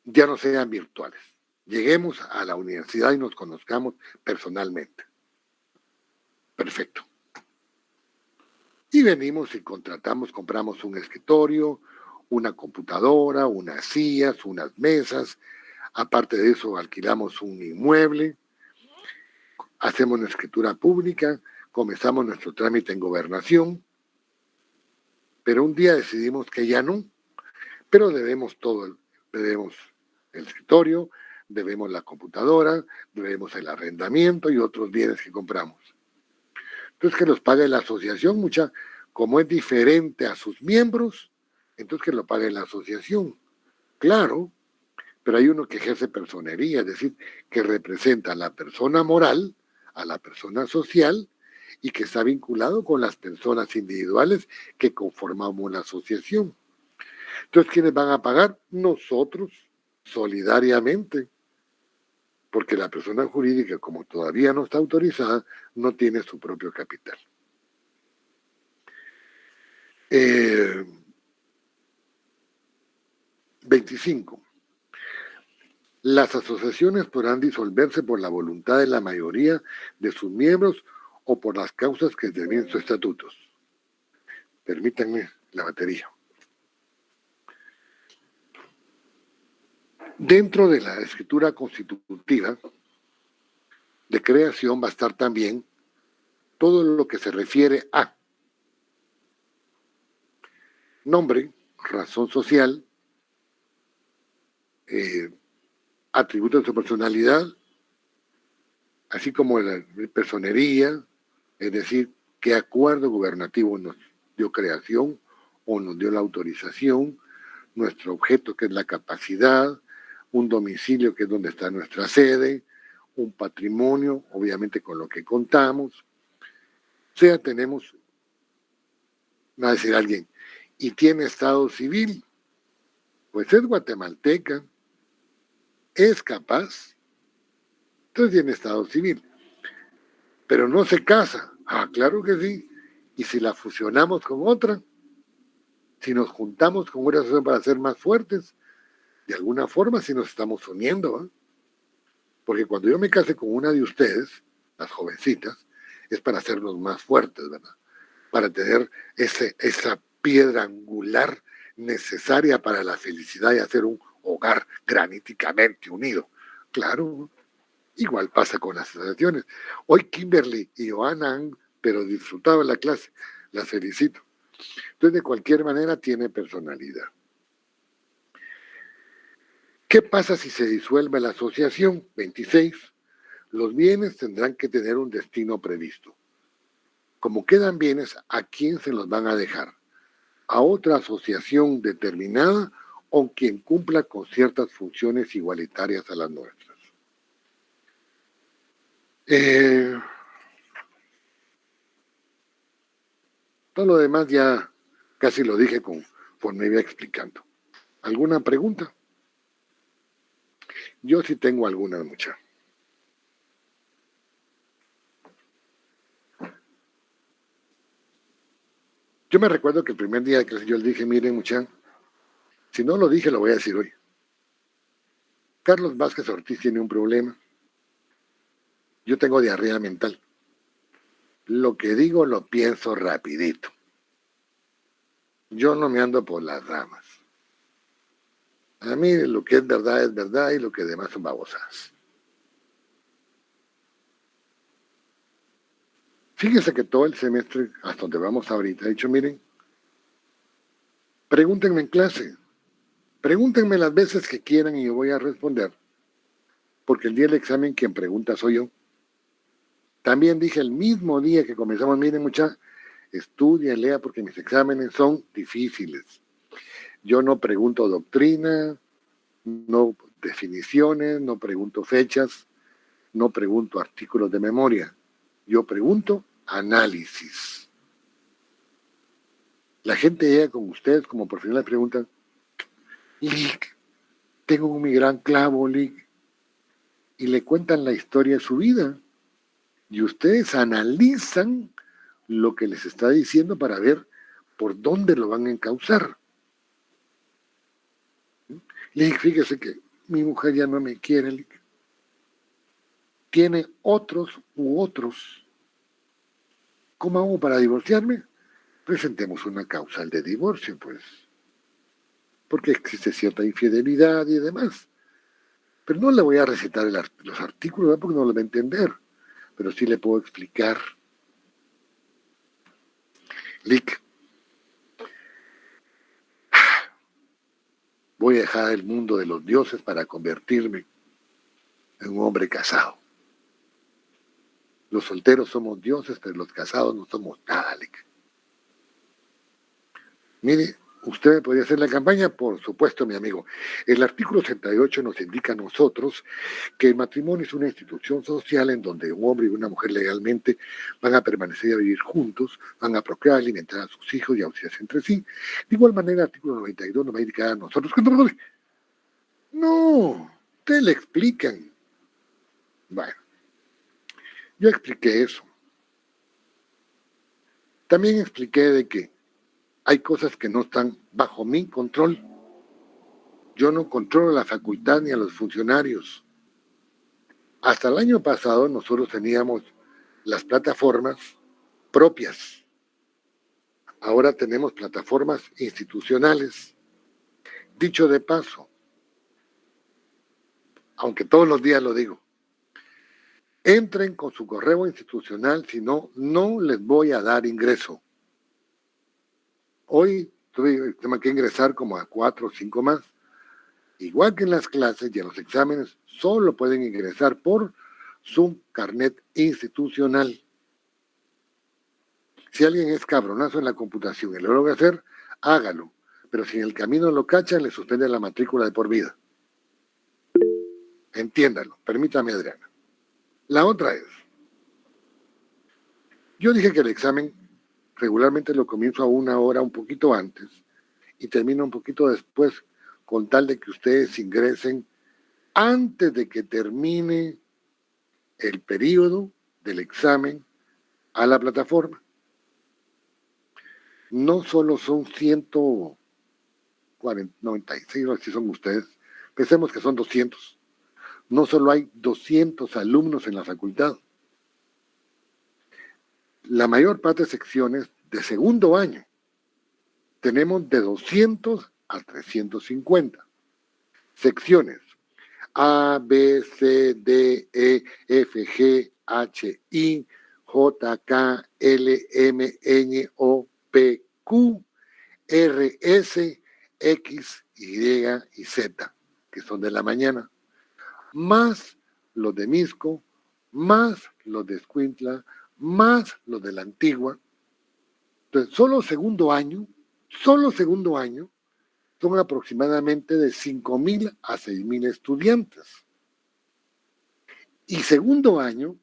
ya no sean virtuales. Lleguemos a la universidad y nos conozcamos personalmente. Perfecto. Y venimos y compramos un escritorio, una computadora, unas sillas, unas mesas. Aparte de eso, alquilamos un inmueble, hacemos una escritura pública, comenzamos nuestro trámite en gobernación, pero un día decidimos que ya no, pero debemos todo, debemos el escritorio, debemos la computadora, debemos el arrendamiento y otros bienes que compramos. Entonces que los pague la asociación, como es diferente a sus miembros, entonces que lo pague la asociación. Claro, pero hay uno que ejerce personería, es decir, que representa a la persona moral, a la persona social y que está vinculado con las personas individuales que conformamos la asociación. Entonces, ¿quiénes van a pagar? Nosotros, solidariamente, porque la persona jurídica, como todavía no está autorizada, no tiene su propio capital. 25. Las asociaciones podrán disolverse por la voluntad de la mayoría de sus miembros o por las causas que determinen sus estatutos. Permítanme la batería. Dentro de la escritura constitutiva de creación va a estar también todo lo que se refiere a nombre, razón social, atributos de su personalidad, así como la personería, es decir, qué acuerdo gubernativo nos dio creación o nos dio la autorización, nuestro objeto que es la capacidad, un domicilio que es donde está nuestra sede, un patrimonio, obviamente con lo que contamos. O sea, tenemos, va a decir alguien, y tiene estado civil, pues es guatemalteca, es capaz, entonces tiene estado civil, pero no se casa. Ah, claro que sí. Y si la fusionamos con otra, si nos juntamos con una asociación para ser más fuertes, de alguna forma sí nos estamos uniendo, ¿eh? Porque cuando yo me case con una de ustedes, las jovencitas, es para hacernos más fuertes, ¿verdad? Para tener esa piedra angular necesaria para la felicidad y hacer un hogar graníticamente unido. Claro, igual pasa con las asociaciones. Hoy Kimberly y Johanna han, pero disfrutado la clase. Las felicito. Entonces, de cualquier manera, tiene personalidad. ¿Qué pasa si se disuelve la asociación? 26. Los bienes tendrán que tener un destino previsto. Como quedan bienes, ¿a quién se los van a dejar? ¿A otra asociación determinada o quien cumpla con ciertas funciones igualitarias a las nuestras? Todo lo demás ya casi lo dije conforme iba explicando. ¿Alguna pregunta? Yo sí tengo algunas, muchachos. Yo me recuerdo que el primer día de clase yo les dije, miren, muchachos, si no lo dije, lo voy a decir hoy. Carlos Vázquez Ortiz tiene un problema. Yo tengo diarrea mental. Lo que digo lo pienso rapidito. Yo no me ando por las ramas. A mí lo que es verdad y lo que demás son babosadas. Fíjense que todo el semestre, hasta donde vamos ahorita, he dicho, miren, pregúntenme en clase, pregúntenme las veces que quieran y yo voy a responder, porque el día del examen quien pregunta soy yo. También dije el mismo día que comenzamos, miren mucha, estudia, lea, porque mis exámenes son difíciles. Yo no pregunto doctrina, no definiciones, no pregunto fechas, no pregunto artículos de memoria. Yo pregunto análisis. La gente llega con ustedes como profesional y preguntan, Lick, tengo un gran clavo, Lick, y le cuentan la historia de su vida. Y ustedes analizan lo que les está diciendo para ver por dónde lo van a encauzar. Lick, fíjese que mi mujer ya no me quiere, Lick. Tiene otros u otros. ¿Cómo hago para divorciarme? Presentemos una causal de divorcio, pues. Porque existe cierta infidelidad y demás. Pero no le voy a recitar los artículos, ¿verdad? Porque no lo va a entender. Pero sí le puedo explicar. Lick, voy a dejar el mundo de los dioses para convertirme en un hombre casado. Los solteros somos dioses, pero los casados no somos nada, Lick. Mire, ¿usted podría hacer la campaña? Por supuesto, mi amigo. El artículo 68 nos indica a nosotros que el matrimonio es una institución social en donde un hombre y una mujer legalmente van a permanecer y a vivir juntos, van a procrear, alimentar a sus hijos y auxiliarse entre sí. De igual manera, el artículo 92 nos va a indicar a nosotros que no, te le explican. Bueno, yo expliqué eso. También expliqué de que hay cosas que no están bajo mi control. Yo no controlo la facultad ni a los funcionarios. Hasta el año pasado nosotros teníamos las plataformas propias. Ahora tenemos plataformas institucionales. Dicho de paso, aunque todos los días lo digo, entren con su correo institucional, si no, no les voy a dar ingreso. Hoy tengo que ingresar como a 4 o 5 más. Igual que en las clases y en los exámenes, solo pueden ingresar por su carnet institucional. Si alguien es cabronazo en la computación y lo logra hacer, hágalo. Pero si en el camino lo cachan, le suspende la matrícula de por vida. Entiéndalo. Permítame, Adriana. La otra es, yo dije que el examen regularmente lo comienzo a 1 hora un poquito antes y termino un poquito después, con tal de que ustedes ingresen antes de que termine el periodo del examen a la plataforma. No solo son 196, si son ustedes, pensemos que son 200. No solo hay 200 alumnos en la facultad. La mayor parte de secciones de segundo año tenemos de 200 a 350. Secciones A, B, C, D, E, F, G, H, I, J, K, L, M, N, O, P, Q, R, S, X, Y y Z, que son de la mañana, más los de Misco, más los de Escuintla, más los de la Antigua. Entonces, solo segundo año, son aproximadamente de 5,000 a 6,000 estudiantes. Y segundo año,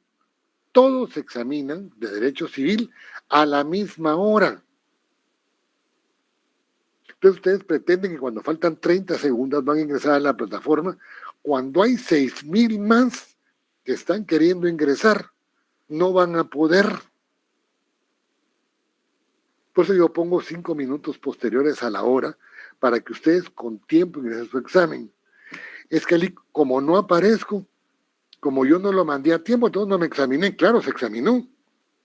todos se examinan de Derecho Civil a la misma hora. Entonces ustedes pretenden que cuando faltan 30 segundos van a ingresar a la plataforma, cuando hay 6,000 más que están queriendo ingresar, no van a poder. Por eso yo pongo 5 minutos posteriores a la hora para que ustedes con tiempo ingresen su examen. Es que como no aparezco, como yo no lo mandé a tiempo, entonces no me examiné. Claro, se examinó.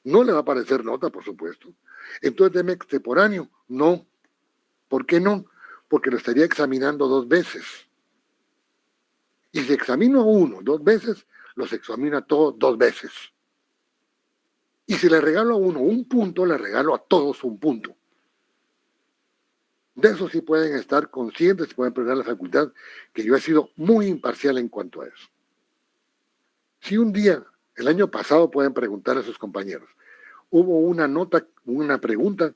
No le va a aparecer nota, por supuesto. Entonces, deme extemporáneo. No. ¿Por qué no? Porque lo estaría examinando 2 veces. Y si examino a uno 2 veces, los examino a todos 2 veces. Y si le regalo a uno un punto, le regalo a todos un punto. De eso sí pueden estar conscientes, pueden perder la facultad, que yo he sido muy imparcial en cuanto a eso. Si un día, el año pasado, pueden preguntar a sus compañeros, hubo una nota, una pregunta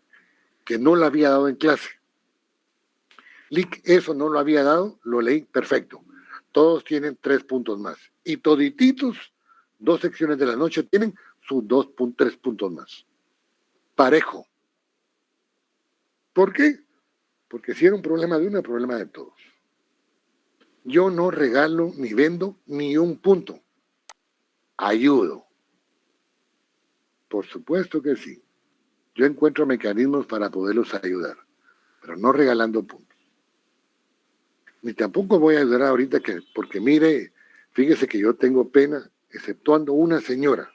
que no la había dado en clase. Lick, eso no lo había dado, lo leí, perfecto. Todos tienen 3 puntos más. Y todititos, 2 secciones de la noche tienen sus 3 puntos más. Parejo. ¿Por qué? Porque si era un problema de uno, es problema de todos. Yo no regalo ni vendo ni un punto. Ayudo. Por supuesto que sí. Yo encuentro mecanismos para poderlos ayudar, pero no regalando puntos. Ni tampoco voy a ayudar ahorita porque mire, fíjese que yo tengo pena, exceptuando una señora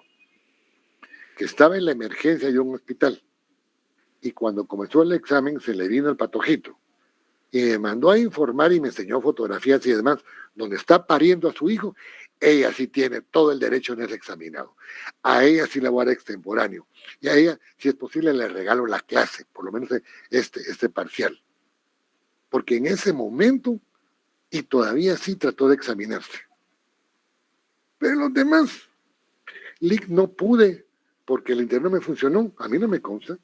que estaba en la emergencia de un hospital y cuando comenzó el examen se le vino el patojito y me mandó a informar y me enseñó fotografías y demás donde está pariendo a su hijo. Ella sí tiene todo el derecho en ese examinado. A ella sí la voy a dar extemporáneo. Y a ella, si es posible, le regalo la clase, por lo menos este parcial. Porque en ese momento, y todavía sí trató de examinarse. Pero los demás, Lick, no pude, porque el internet me funcionó. A mí no me consta.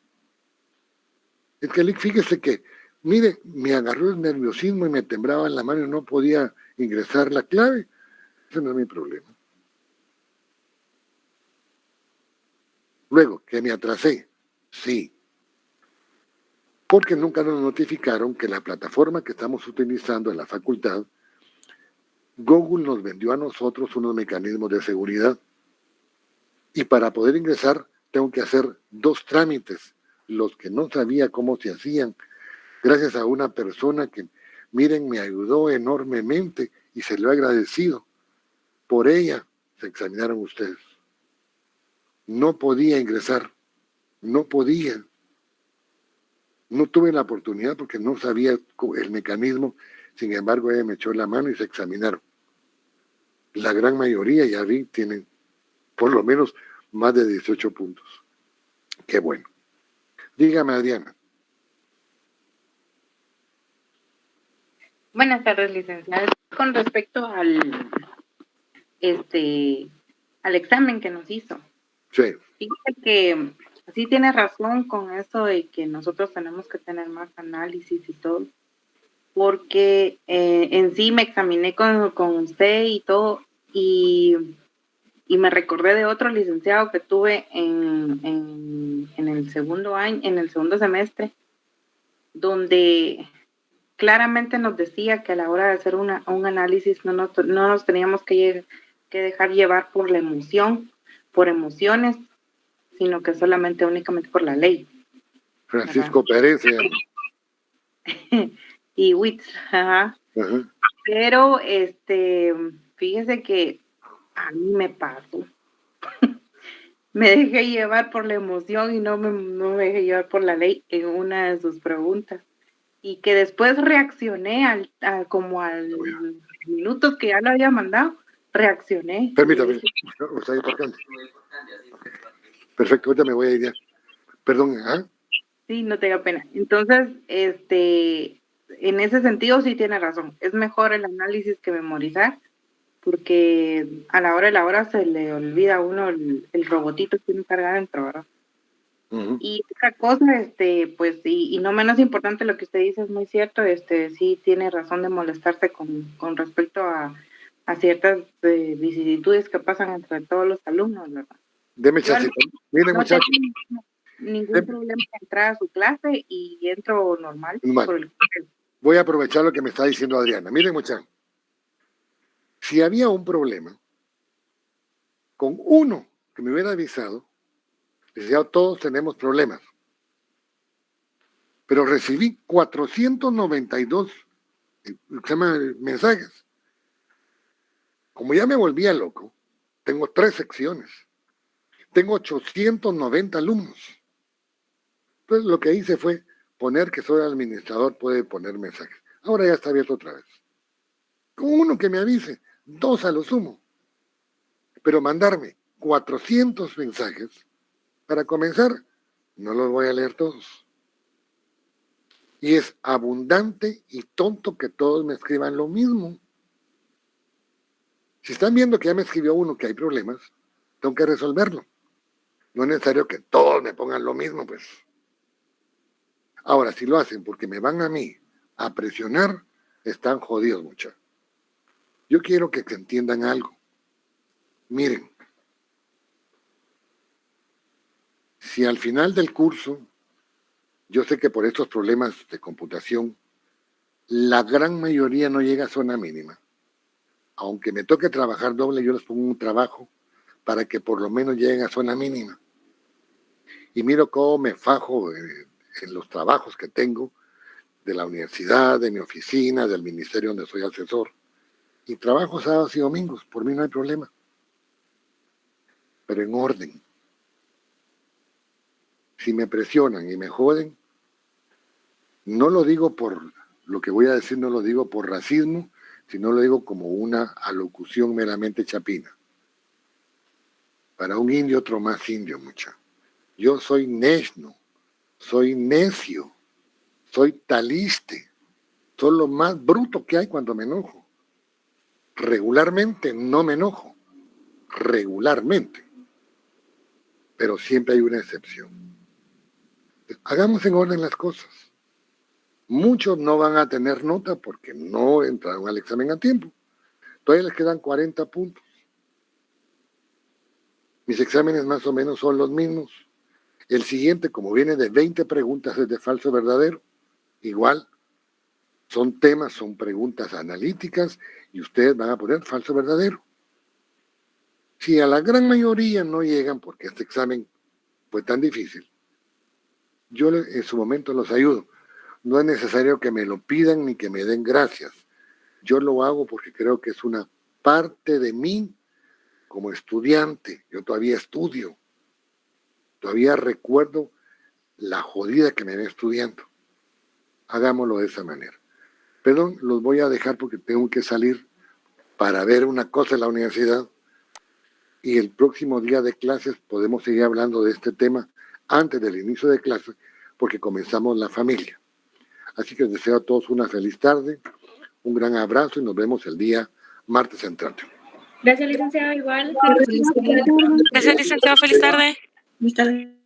Es que Lick, fíjese que, mire, me agarró el nerviosismo y me temblaba en la mano y no podía ingresar la clave. Ese no es mi problema. Luego, que me atrasé, sí. Porque nunca nos notificaron que la plataforma que estamos utilizando en la facultad, Google nos vendió a nosotros unos mecanismos de seguridad. Y para poder ingresar, tengo que hacer 2 trámites. los que no sabía cómo se hacían, gracias a una persona que, miren, me ayudó enormemente y se lo he agradecido. Por ella se examinaron ustedes. No podía ingresar, no podía. No tuve la oportunidad porque no sabía el mecanismo. Sin embargo, ella me echó la mano y se examinaron. La gran mayoría, ya vi, tienen por lo menos más de 18 puntos. Qué bueno. Dígame, Adriana. Buenas tardes, licenciada. Con respecto al examen que nos hizo. Sí. Fíjate que sí tiene razón con eso de que nosotros tenemos que tener más análisis y todo, porque en sí me examiné con usted y todo, y me recordé de otro licenciado que tuve en el segundo año, en el segundo semestre, donde claramente nos decía que a la hora de hacer un análisis no nos teníamos que dejar llevar por la emoción, por emociones, sino que solamente únicamente por la ley. Francisco Pérez se llama. Y Witz, ajá. Ajá. Pero fíjese que a mí me pasó. Me dejé llevar por la emoción y no me dejé llevar por la ley en una de sus preguntas. Y que después reaccioné como al minutos que ya lo había mandado, reaccioné. Permítame, está importante. Perfecto, ahorita me voy a ir ya. Perdón, ¿ah? Sí, no tenga pena. Entonces, en ese sentido sí tiene razón. Es mejor el análisis que memorizar, porque a la hora se le olvida a uno el robotito que uno carga adentro, ¿verdad? Uh-huh. Y otra cosa, pues, y no menos importante lo que usted dice, es muy cierto, sí tiene razón de molestarse con respecto a ciertas vicisitudes que pasan entre todos los alumnos, ¿verdad? Deme chacito. Miren, No muchachos. tengo ningún problema en entrar a su clase y entro normal. Voy a aprovechar lo que me está diciendo Adriana. Miren, muchachos. Si había un problema, con uno que me hubiera avisado, decía, todos tenemos problemas. Pero recibí 492 mensajes. Como ya me volvía loco, tengo 3 secciones. Tengo 890 alumnos. Entonces lo que hice fue poner que soy administrador, puede poner mensajes. Ahora ya está abierto otra vez. Con uno que me avise, 2 a lo sumo. Pero mandarme 400 mensajes, para comenzar, no los voy a leer todos. Y es abundante y tonto que todos me escriban lo mismo. Si están viendo que ya me escribió uno que hay problemas, tengo que resolverlo. No es necesario que todos me pongan lo mismo, pues. Ahora, si lo hacen porque me van a mí a presionar, están jodidos, muchachos. Yo quiero que entiendan algo. Miren, si al final del curso, yo sé que por estos problemas de computación, la gran mayoría no llega a zona mínima. Aunque me toque trabajar doble, yo les pongo un trabajo para que por lo menos lleguen a zona mínima. Y miro cómo me fajo en los trabajos que tengo de la universidad, de mi oficina, del ministerio donde soy asesor. Y trabajo sábados y domingos, por mí no hay problema. Pero en orden. Si me presionan y me joden, no lo digo por lo que voy a decir, no lo digo por racismo, sino lo digo como una alocución meramente chapina. Para un indio, otro más indio, mucha. Yo soy nesno, soy necio, soy taliste, soy lo más bruto que hay cuando me enojo. Regularmente no me enojo, regularmente, pero siempre hay una excepción. Hagamos en orden las cosas. Muchos no van a tener nota porque no entraron al examen a tiempo. Todavía les quedan 40 puntos. Mis exámenes más o menos son los mismos. El siguiente, como viene de 20 preguntas, es de falso verdadero. Igual, son temas, son preguntas analíticas y ustedes van a poner falso verdadero. Si a la gran mayoría no llegan porque este examen fue tan difícil, yo en su momento los ayudo. No es necesario que me lo pidan ni que me den gracias. Yo lo hago porque creo que es una parte de mí como estudiante. Yo todavía estudio. Todavía recuerdo la jodida que me ven estudiando. Hagámoslo de esa manera. Perdón, los voy a dejar porque tengo que salir para ver una cosa en la universidad. Y el próximo día de clases podemos seguir hablando de este tema antes del inicio de clases porque comenzamos la familia. Así que les deseo a todos una feliz tarde, un gran abrazo y nos vemos el día martes entrante. Gracias, licenciado. Igual. Gracias, licenciado. Feliz tarde. Feliz tarde.